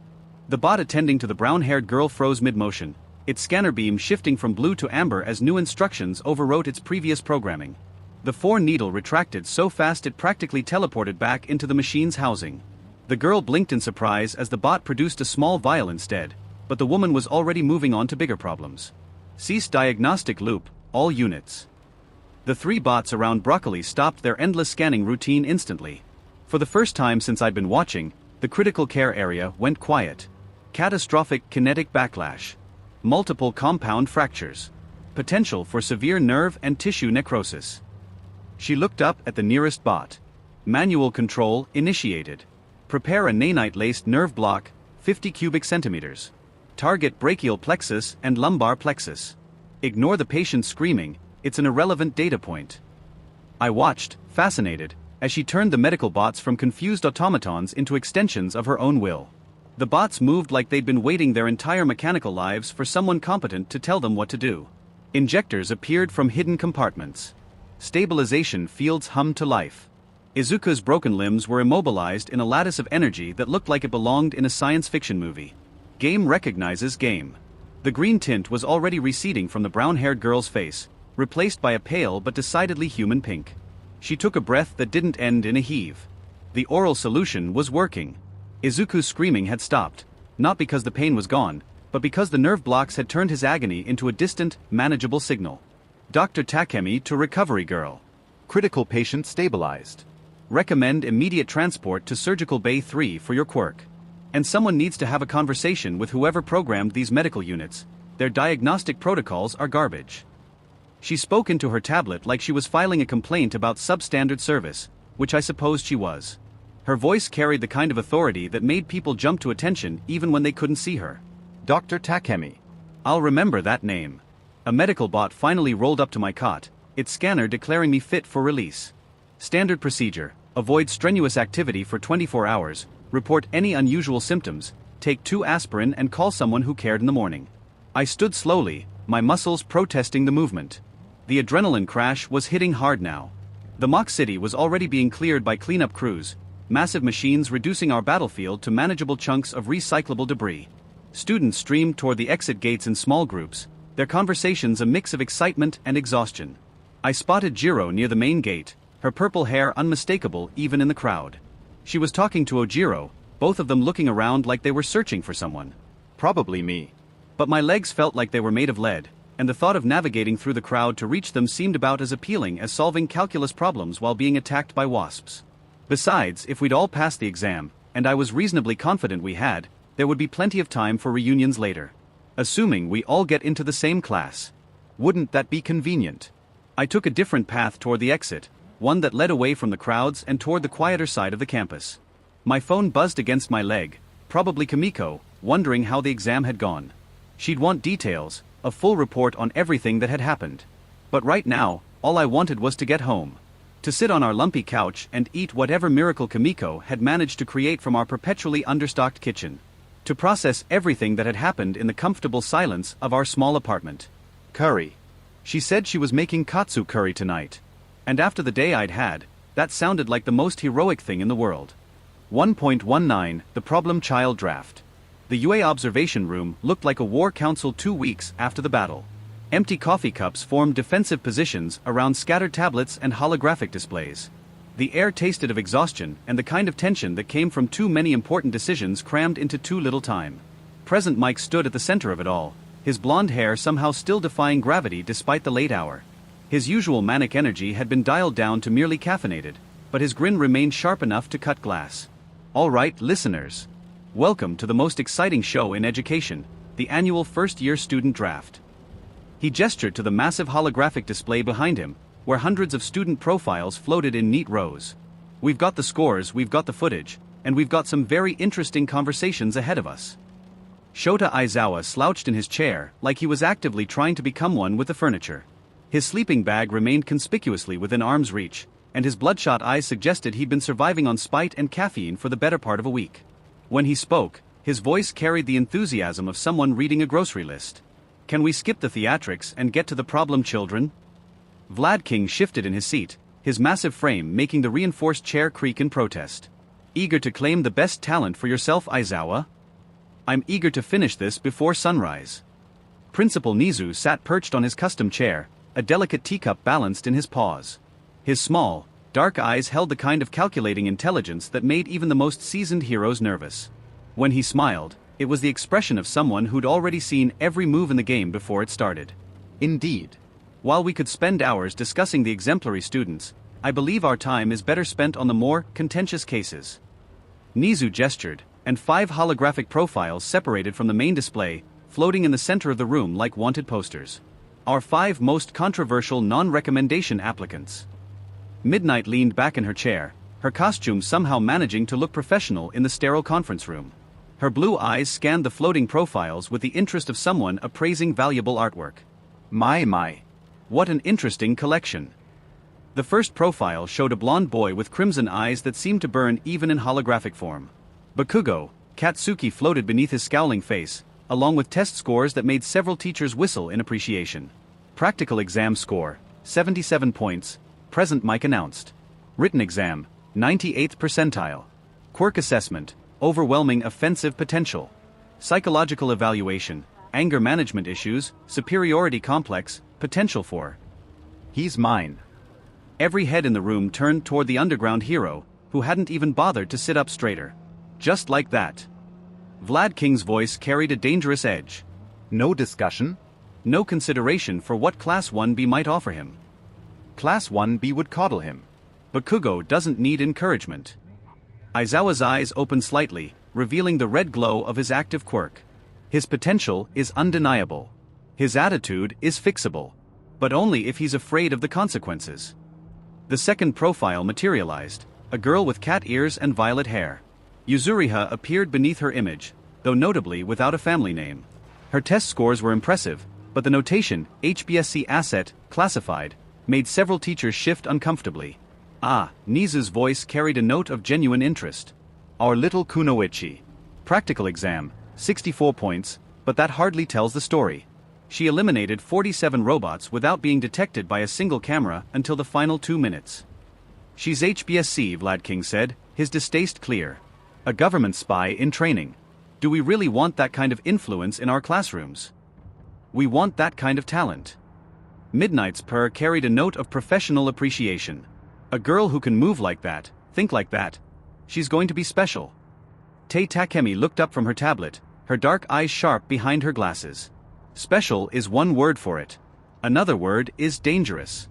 The bot attending to the brown-haired girl froze mid-motion, its scanner beam shifting from blue to amber as new instructions overwrote its previous programming. The 4-needle retracted so fast it practically teleported back into the machine's housing. The girl blinked in surprise as the bot produced a small vial instead, but the woman was already moving on to bigger problems. Cease diagnostic loop, all units. The 3 bots around Broccoli stopped their endless scanning routine instantly. For the first time since I'd been watching, the critical care area went quiet. Catastrophic kinetic backlash. Multiple compound fractures. Potential for severe nerve and tissue necrosis. She looked up at the nearest bot. Manual control initiated. Prepare a nanite-laced nerve block, 50 cubic centimeters. Target brachial plexus and lumbar plexus. Ignore the patient screaming, it's an irrelevant data point. I watched, fascinated, as she turned the medical bots from confused automatons into extensions of her own will. The bots moved like they'd been waiting their entire mechanical lives for someone competent to tell them what to do. Injectors appeared from hidden compartments. Stabilization fields hummed to life. Izuku's broken limbs were immobilized in a lattice of energy that looked like it belonged in a science fiction movie. Game recognizes game. The green tint was already receding from the brown-haired girl's face, replaced by a pale but decidedly human pink. She took a breath that didn't end in a heave. The oral solution was working. Izuku's screaming had stopped, not because the pain was gone, but because the nerve blocks had turned his agony into a distant, manageable signal. Dr. Takemi to recovery girl. Critical patient stabilized. Recommend immediate transport to Surgical Bay 3 for your Quirk. And someone needs to have a conversation with whoever programmed these medical units. Their diagnostic protocols are garbage. She spoke into her tablet like she was filing a complaint about substandard service, which I supposed she was. Her voice carried the kind of authority that made people jump to attention even when they couldn't see her. Dr. Takemi. I'll remember that name. A medical bot finally rolled up to my cot, its scanner declaring me fit for release. Standard procedure: avoid strenuous activity for 24 hours, report any unusual symptoms, take 2 aspirin and call someone who cared in the morning. I stood slowly, my muscles protesting the movement. The adrenaline crash was hitting hard now. The mock city was already being cleared by cleanup crews, massive machines reducing our battlefield to manageable chunks of recyclable debris. Students streamed toward the exit gates in small groups, their conversations a mix of excitement and exhaustion. I spotted Jiro near the main gate, her purple hair unmistakable even in the crowd. She was talking to Ojiro, both of them looking around like they were searching for someone. Probably me. But my legs felt like they were made of lead, and the thought of navigating through the crowd to reach them seemed about as appealing as solving calculus problems while being attacked by wasps. Besides, if we'd all passed the exam, and I was reasonably confident we had, there would be plenty of time for reunions later. Assuming we all get into the same class. Wouldn't that be convenient? I took a different path toward the exit, one that led away from the crowds and toward the quieter side of the campus. My phone buzzed against my leg, probably Kamiko, wondering how the exam had gone. She'd want details, a full report on everything that had happened. But right now, all I wanted was to get home. To sit on our lumpy couch and eat whatever miracle Kamiko had managed to create from our perpetually understocked kitchen. To process everything that had happened in the comfortable silence of our small apartment. Curry. She said she was making katsu curry tonight. And after the day I'd had, that sounded like the most heroic thing in the world. 1.19 The Problem Child Draft. The UA observation room looked like a war council 2 weeks after the battle. Empty coffee cups formed defensive positions around scattered tablets and holographic displays. The air tasted of exhaustion and the kind of tension that came from too many important decisions crammed into too little time. Present Mike stood at the center of it all, his blonde hair somehow still defying gravity despite the late hour. His usual manic energy had been dialed down to merely caffeinated, but his grin remained sharp enough to cut glass. All right, listeners. Welcome to the most exciting show in education, the annual first-year student draft. He gestured to the massive holographic display behind him, where hundreds of student profiles floated in neat rows. We've got the scores, we've got the footage, and we've got some very interesting conversations ahead of us. Shota Aizawa slouched in his chair like he was actively trying to become one with the furniture. His sleeping bag remained conspicuously within arm's reach, and his bloodshot eyes suggested he'd been surviving on spite and caffeine for the better part of a week. When he spoke, his voice carried the enthusiasm of someone reading a grocery list. Can we skip the theatrics and get to the problem, children? Vlad King shifted in his seat, his massive frame making the reinforced chair creak in protest. Eager to claim the best talent for yourself, Aizawa? I'm eager to finish this before sunrise. Principal Nizu sat perched on his custom chair, a delicate teacup balanced in his paws. His small, dark eyes held the kind of calculating intelligence that made even the most seasoned heroes nervous. When he smiled, it was the expression of someone who'd already seen every move in the game before it started. Indeed. While we could spend hours discussing the exemplary students, I believe our time is better spent on the more contentious cases. Nizu gestured, and 5 holographic profiles separated from the main display, floating in the center of the room like wanted posters. Our 5 most controversial non-recommendation applicants. Midnight leaned back in her chair, her costume somehow managing to look professional in the sterile conference room. Her blue eyes scanned the floating profiles with the interest of someone appraising valuable artwork. My. What an interesting collection. The first profile showed a blonde boy with crimson eyes that seemed to burn even in holographic form. Bakugo, Katsuki floated beneath his scowling face, along with test scores that made several teachers whistle in appreciation. Practical exam score, 77 points, Present Mike announced. Written exam, 98th percentile. Quirk assessment, overwhelming offensive potential. psychological evaluation, anger management issues, superiority complex, potential for. He's mine. Every head in the room turned toward the underground hero, who hadn't even bothered to sit up straighter. Just like that. Vlad King's voice carried a dangerous edge. No discussion? No consideration for what Class 1B might offer him. Class 1B would coddle him. Bakugo doesn't need encouragement. Aizawa's eyes opened slightly, revealing the red glow of his active quirk. His potential is undeniable. His attitude is fixable. But only if he's afraid of the consequences. The second profile materialized, a girl with cat ears and violet hair. Yuzuriha appeared beneath her image, though notably without a family name. Her test scores were impressive, but the notation, HBSC asset, classified, made several teachers shift uncomfortably. Ah, Nizu's voice carried a note of genuine interest. Our little Kunoichi. Practical exam, 64 points, but that hardly tells the story. She eliminated 47 robots without being detected by a single camera until the final 2 minutes. She's HBSC, Vlad King said, his distaste clear. A government spy in training. Do we really want that kind of influence in our classrooms? We want that kind of talent. Midnight's purr carried a note of professional appreciation. A girl who can move like that, think like that. She's going to be special. Tei Takemi looked up from her tablet, her dark eyes sharp behind her glasses. Special is one word for it. Another word is dangerous.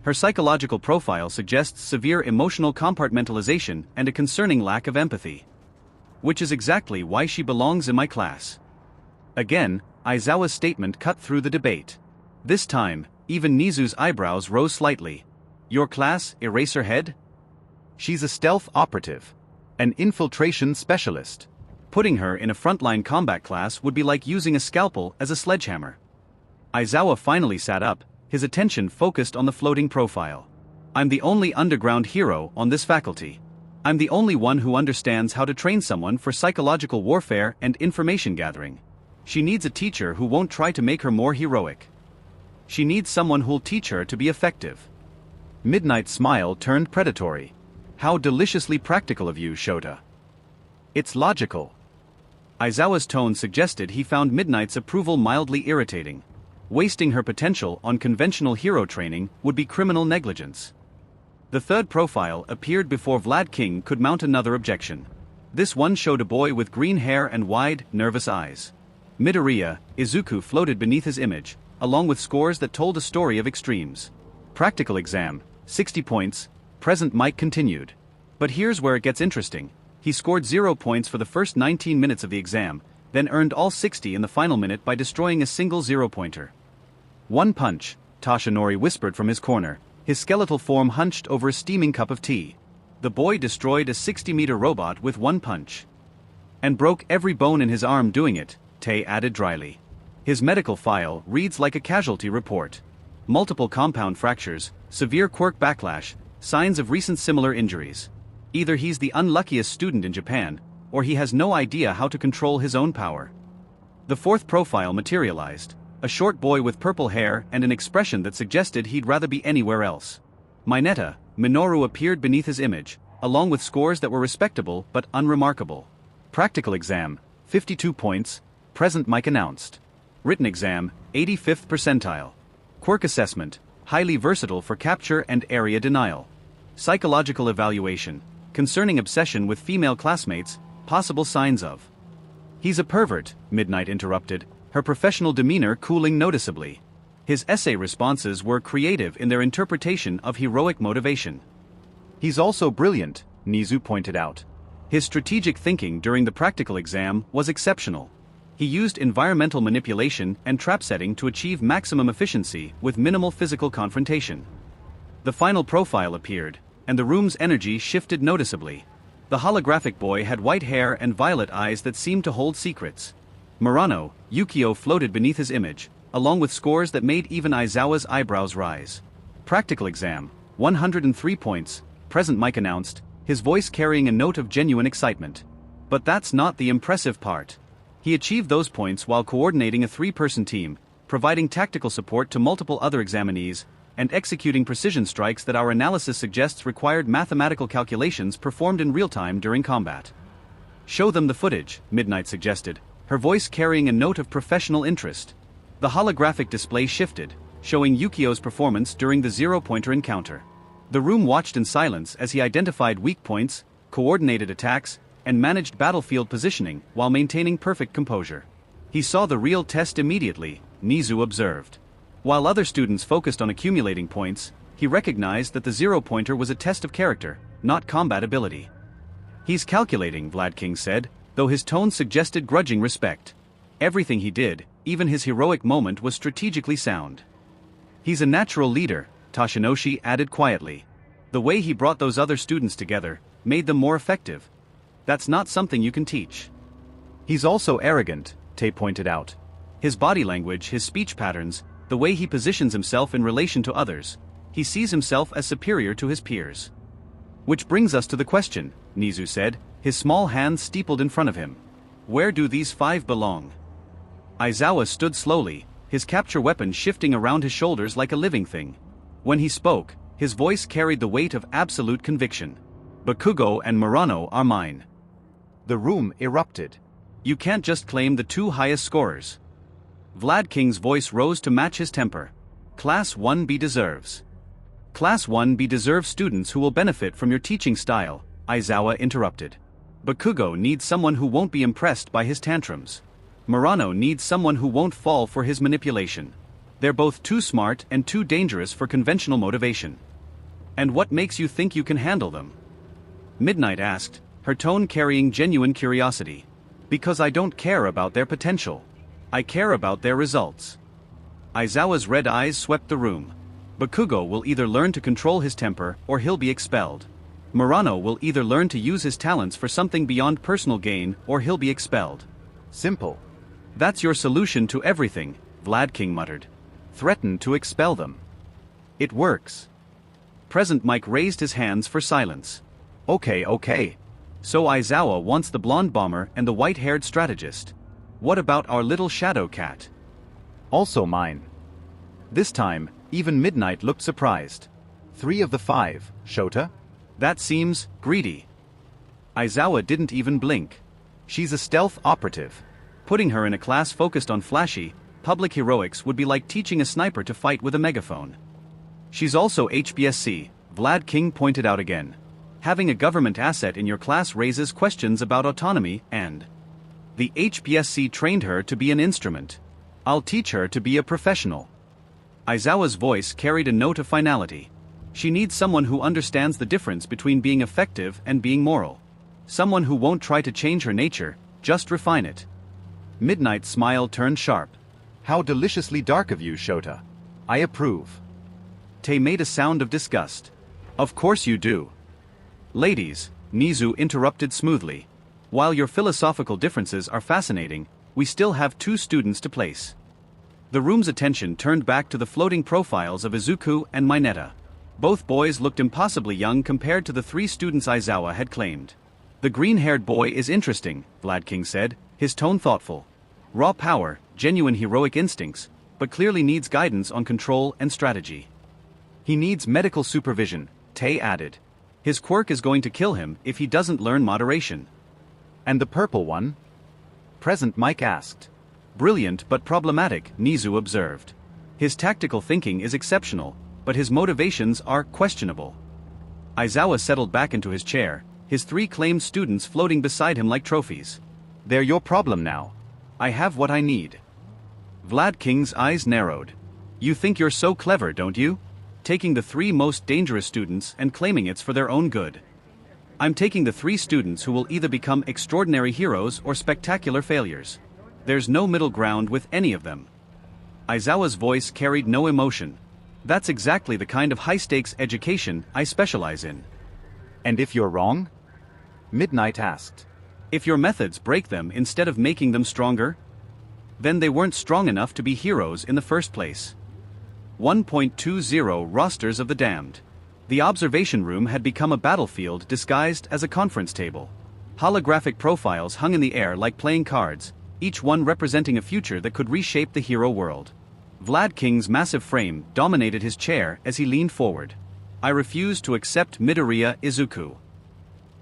Her psychological profile suggests severe emotional compartmentalization and a concerning lack of empathy. Which is exactly why she belongs in my class. Again, Aizawa's statement cut through the debate. This time, even Nizu's eyebrows rose slightly. Your class, Eraserhead? She's a stealth operative. An infiltration specialist. Putting her in a frontline combat class would be like using a scalpel as a sledgehammer. Aizawa finally sat up, his attention focused on the floating profile. I'm the only underground hero on this faculty. I'm the only one who understands how to train someone for psychological warfare and information gathering. She needs a teacher who won't try to make her more heroic. She needs someone who'll teach her to be effective. Midnight's smile turned predatory. How deliciously practical of you, Shota. It's logical. Aizawa's tone suggested he found Midnight's approval mildly irritating. Wasting her potential on conventional hero training would be criminal negligence. The third profile appeared before Vlad King could mount another objection. This one showed a boy with green hair and wide, nervous eyes. Midoriya, Izuku floated beneath his image, along with scores that told a story of extremes. Practical exam, 60 points, present mic continued. But here's where it gets interesting. He scored 0 points for the first 19 minutes of the exam, then earned all 60 in the final minute by destroying a single 0-pointer. One punch, Toshinori whispered from his corner, his skeletal form hunched over a steaming cup of tea. The boy destroyed a 60-meter robot with one punch. And broke every bone in his arm doing it, Tei added dryly. His medical file reads like a casualty report. Multiple compound fractures, severe quirk backlash, signs of recent similar injuries. Either he's the unluckiest student in Japan, or he has no idea how to control his own power. The fourth profile materialized, a short boy with purple hair and an expression that suggested he'd rather be anywhere else. Mineta, Minoru appeared beneath his image, along with scores that were respectable but unremarkable. Practical exam, 52 points, present mic announced. Written exam, 85th percentile. Quirk assessment, highly versatile for capture and area denial. Psychological evaluation, concerning obsession with female classmates, possible signs of. He's a pervert, Midnight interrupted, her professional demeanor cooling noticeably. His essay responses were creative in their interpretation of heroic motivation. He's also brilliant, Nizu pointed out. His strategic thinking during the practical exam was exceptional. He used environmental manipulation and trap setting to achieve maximum efficiency with minimal physical confrontation. The final profile appeared, and the room's energy shifted noticeably. The holographic boy had white hair and violet eyes that seemed to hold secrets. Murano, Yukio floated beneath his image, along with scores that made even Aizawa's eyebrows rise. Practical exam, 103 points, present mic announced, his voice carrying a note of genuine excitement. But that's not the impressive part. He achieved those points while coordinating a 3-person team, providing tactical support to multiple other examinees, and executing precision strikes that our analysis suggests required mathematical calculations performed in real time during combat. Show them the footage, Midnight suggested, her voice carrying a note of professional interest. The holographic display shifted, showing Yukio's performance during the zero-pointer encounter. The room watched in silence as he identified weak points, coordinated attacks, and managed battlefield positioning while maintaining perfect composure. He saw the real test immediately, Nizu observed. While other students focused on accumulating points, he recognized that the zero-pointer was a test of character, not combat ability. "He's calculating," Vlad King said, though his tone suggested grudging respect. Everything he did, even his heroic moment, was strategically sound. "He's a natural leader," Toshinoshi added quietly. "The way he brought those other students together made them more effective. That's not something you can teach." "He's also arrogant," Tay pointed out. "His body language, his speech patterns, the way he positions himself in relation to others, he sees himself as superior to his peers." "Which brings us to the question," Nizu said, his small hands steepled in front of him. "Where do these 5 belong?" Aizawa stood slowly, his capture weapon shifting around his shoulders like a living thing. When he spoke, his voice carried the weight of absolute conviction. "Bakugo and Murano are mine." The room erupted. "You can't just claim the 2 highest scorers." Vlad King's voice rose to match his temper. "Class 1B deserves. Class 1B deserves students who will benefit from your teaching style," Aizawa interrupted. "Bakugo needs someone who won't be impressed by his tantrums. Murano needs someone who won't fall for his manipulation. They're both too smart and too dangerous for conventional motivation." "And what makes you think you can handle them?" Midnight asked, her tone carrying genuine curiosity. "Because I don't care about their potential. I care about their results." Aizawa's red eyes swept the room. "Bakugo will either learn to control his temper or he'll be expelled. Murano will either learn to use his talents for something beyond personal gain or he'll be expelled. Simple." "That's your solution to everything," Vlad King muttered. "Threaten to expel them." "It works." Present Mike raised his hands for silence. Okay. So Aizawa wants the blonde bomber and the white-haired strategist. What about our little shadow cat?" "Also mine." This time, even Midnight looked surprised. 3 of the 5, Shota? That seems greedy." Aizawa didn't even blink. "She's a stealth operative. Putting her in a class focused on flashy, public heroics would be like teaching a sniper to fight with a megaphone." "She's also HBSC," Vlad King pointed out again. "Having a government asset in your class raises questions about autonomy and..." "The HBSC trained her to be an instrument. I'll teach her to be a professional." Aizawa's voice carried a note of finality. "She needs someone who understands the difference between being effective and being moral. Someone who won't try to change her nature, just refine it." Midnight's smile turned sharp. "How deliciously dark of you, Shota. I approve." Tay made a sound of disgust. "Of course you do." "Ladies," Nizu interrupted smoothly. "While your philosophical differences are fascinating, we still have 2 students to place." The room's attention turned back to the floating profiles of Izuku and Mineta. Both boys looked impossibly young compared to the 3 students Aizawa had claimed. "The green-haired boy is interesting," Vlad King said, his tone thoughtful. "Raw power, genuine heroic instincts, but clearly needs guidance on control and strategy." "He needs medical supervision," Tay added. "His quirk is going to kill him if he doesn't learn moderation." "And the purple one?" Present Mike asked. "Brilliant but problematic," Nizu observed. "His tactical thinking is exceptional, but his motivations are questionable." Aizawa settled back into his chair, his 3 claimed students floating beside him like trophies. "They're your problem now. I have what I need." Vlad King's eyes narrowed. "You think you're so clever, don't you? Taking the 3 most dangerous students and claiming it's for their own good." "I'm taking the 3 students who will either become extraordinary heroes or spectacular failures. There's no middle ground with any of them." Aizawa's voice carried no emotion. "That's exactly the kind of high-stakes education I specialize in." "And if you're wrong?" Midnight asked. "If your methods break them instead of making them stronger? Then they weren't strong enough to be heroes in the first place." 1.20 Rosters of the Damned. The observation room had become a battlefield disguised as a conference table. Holographic profiles hung in the air like playing cards, each one representing a future that could reshape the hero world. Vlad King's massive frame dominated his chair as he leaned forward. "I refuse to accept Midoriya Izuku."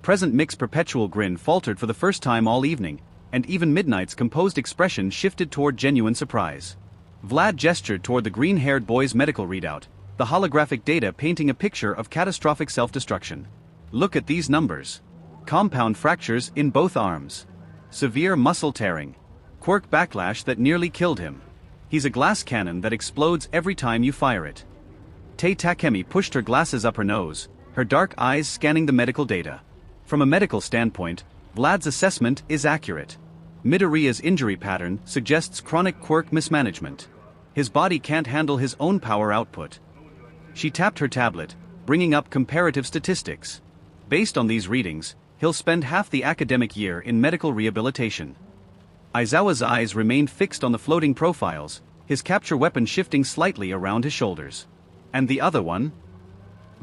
Present Mick's perpetual grin faltered for the first time all evening, and even Midnight's composed expression shifted toward genuine surprise. Vlad gestured toward the green-haired boy's medical readout, the holographic data painting a picture of catastrophic self-destruction. Look at these numbers. Compound fractures in both arms. Severe muscle tearing. Quirk backlash that nearly killed him. He's a glass cannon that explodes every time you fire it. Tei Takemi pushed her glasses up her nose, her dark eyes scanning the medical data. From a medical standpoint, Vlad's assessment is accurate. Midoriya's injury pattern suggests chronic quirk mismanagement. His body can't handle his own power output. She tapped her tablet, bringing up comparative statistics. Based on these readings, he'll spend half the academic year in medical rehabilitation. Aizawa's eyes remained fixed on the floating profiles, his capture weapon shifting slightly around his shoulders. And the other one?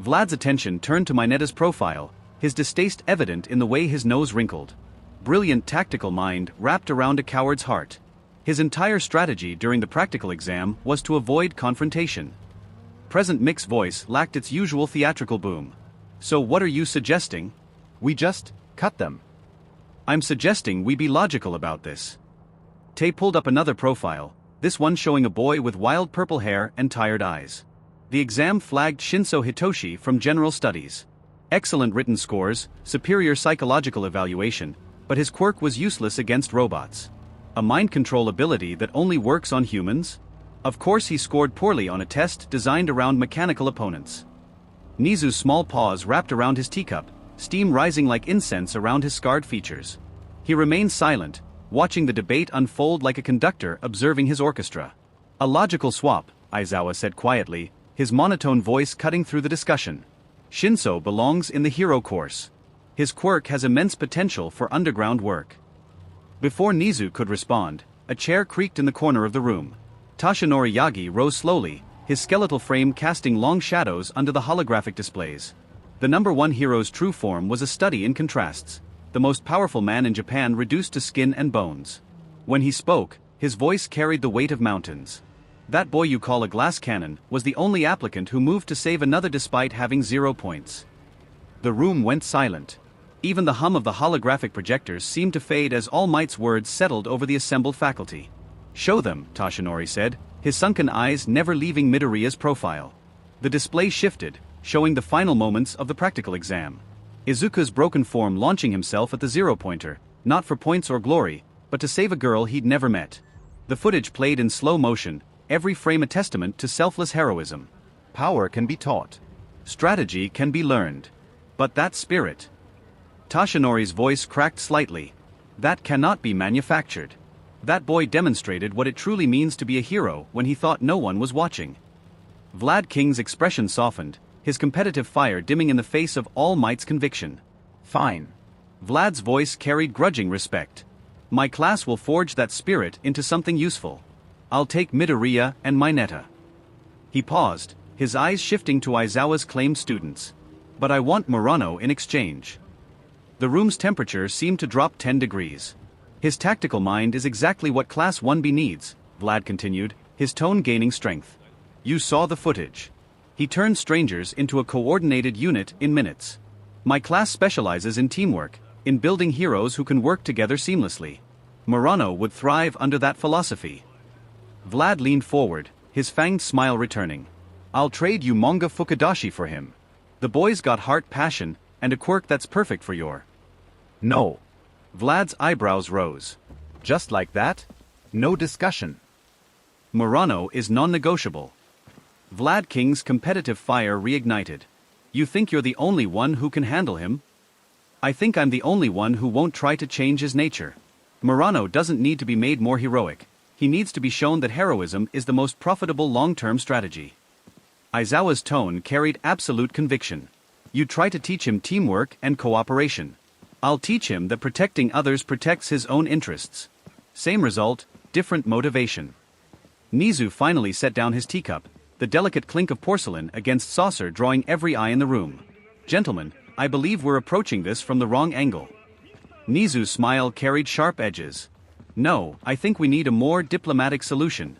Vlad's attention turned to Mineta's profile, his distaste evident in the way his nose wrinkled. Brilliant tactical mind wrapped around a coward's heart. His entire strategy during the practical exam was to avoid confrontation. Present Mick's voice lacked its usual theatrical boom. So what are you suggesting? We just cut them. I'm suggesting we be logical about this. Tei pulled up another profile, this one showing a boy with wild purple hair and tired eyes. The exam flagged Shinso Hitoshi from General Studies. Excellent written scores, superior psychological evaluation, but his quirk was useless against robots. A mind control ability that only works on humans? Of course he scored poorly on a test designed around mechanical opponents. Nizu's small paws wrapped around his teacup, steam rising like incense around his scarred features. He remained silent, watching the debate unfold like a conductor observing his orchestra. A logical swap, Aizawa said quietly, his monotone voice cutting through the discussion. Shinso belongs in the hero course. His quirk has immense potential for underground work. Before Nizu could respond, a chair creaked in the corner of the room. Tashinori Yagi rose slowly, his skeletal frame casting long shadows under the holographic displays. The number one hero's true form was a study in contrasts, the most powerful man in Japan reduced to skin and bones. When he spoke, his voice carried the weight of mountains. That boy you call a glass cannon was the only applicant who moved to save another despite having 0 points. The room went silent. Even the hum of the holographic projectors seemed to fade as All Might's words settled over the assembled faculty. Show them, Tashinori said, his sunken eyes never leaving Midoriya's profile. The display shifted, showing the final moments of the practical exam. Izuku's broken form launching himself at the zero-pointer, not for points or glory, but to save a girl he'd never met. The footage played in slow motion, every frame a testament to selfless heroism. Power can be taught. Strategy can be learned. But that spirit. Tashinori's voice cracked slightly. That cannot be manufactured. That boy demonstrated what it truly means to be a hero when he thought no one was watching. Vlad King's expression softened, his competitive fire dimming in the face of All Might's conviction. Fine. Vlad's voice carried grudging respect. My class will forge that spirit into something useful. I'll take Midoriya and Mineta. He paused, his eyes shifting to Aizawa's claimed students. But I want Murano in exchange. The room's temperature seemed to drop 10 degrees. His tactical mind is exactly what Class 1B needs, Vlad continued, his tone gaining strength. You saw the footage. He turned strangers into a coordinated unit in minutes. My class specializes in teamwork, in building heroes who can work together seamlessly. Murano would thrive under that philosophy. Vlad leaned forward, his fanged smile returning. I'll trade you Manga Fukudashi for him. The boy's got heart, passion, and a quirk that's perfect for your... No. Vlad's eyebrows rose. Just like that? No discussion. Murano is non-negotiable. Vlad King's competitive fire reignited. You think you're the only one who can handle him? I think I'm the only one who won't try to change his nature. Murano doesn't need to be made more heroic. He needs to be shown that heroism is the most profitable long-term strategy. Aizawa's tone carried absolute conviction. You try to teach him teamwork and cooperation. I'll teach him that protecting others protects his own interests. Same result, different motivation. Nizu finally set down his teacup, the delicate clink of porcelain against saucer drawing every eye in the room. Gentlemen, I believe we're approaching this from the wrong angle. Nizu's smile carried sharp edges. No, I think we need a more diplomatic solution.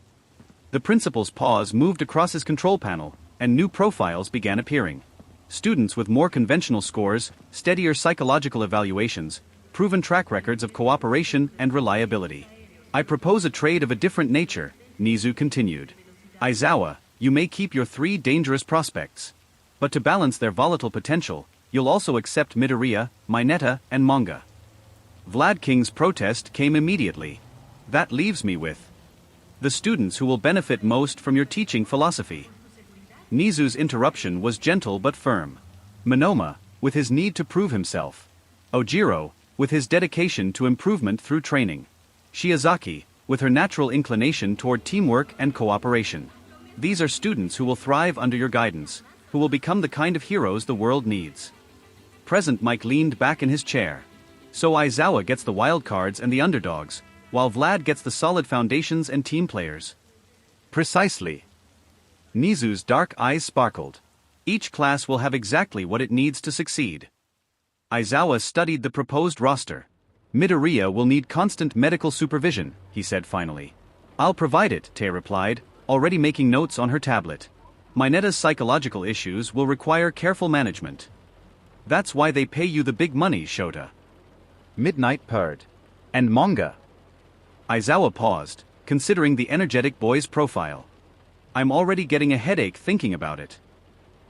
The principal's paws moved across his control panel, and new profiles began appearing. Students with more conventional scores, steadier psychological evaluations, proven track records of cooperation and reliability. I propose a trade of a different nature, Nizu continued. Aizawa, you may keep your 3 dangerous prospects. But to balance their volatile potential, you'll also accept Midoriya, Mineta, and Manga. Vlad King's protest came immediately. That leaves me with the students who will benefit most from your teaching philosophy. Nizu's interruption was gentle but firm. Monoma, with his need to prove himself. Ojiro, with his dedication to improvement through training. Shiozaki, with her natural inclination toward teamwork and cooperation. These are students who will thrive under your guidance, who will become the kind of heroes the world needs. Present Mike leaned back in his chair. So Aizawa gets the wild cards and the underdogs, while Vlad gets the solid foundations and team players. Precisely. Nizu's dark eyes sparkled. Each class will have exactly what it needs to succeed. Aizawa studied the proposed roster. Midoriya will need constant medical supervision, he said finally. I'll provide it, Tae replied, already making notes on her tablet. Mineta's psychological issues will require careful management. That's why they pay you the big money, Shota. Midnight purred. And Manga. Aizawa paused, considering the energetic boy's profile. I'm already getting a headache thinking about it.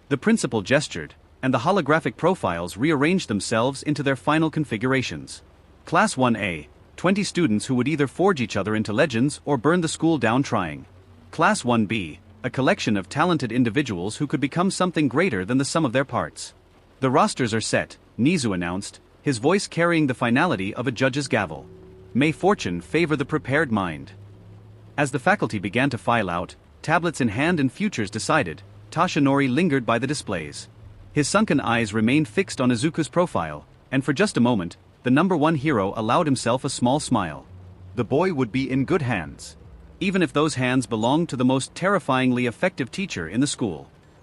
The principal gestured, and the holographic profiles rearranged themselves into their final configurations. Class 1A, 20 students who would either forge each other into legends or burn the school down trying. Class 1B, a collection of talented individuals who could become something greater than the sum of their parts. The rosters are set, Nizu announced, his voice carrying the finality of a judge's gavel. May fortune favor the prepared mind. As the faculty began to file out, tablets in hand and futures decided, Tashinori lingered by the displays. His sunken eyes remained fixed on Izuku's profile, and for just a moment, the number 1 hero allowed himself a small smile. The boy would be in good hands. Even if those hands belonged to the most terrifyingly effective teacher in the school.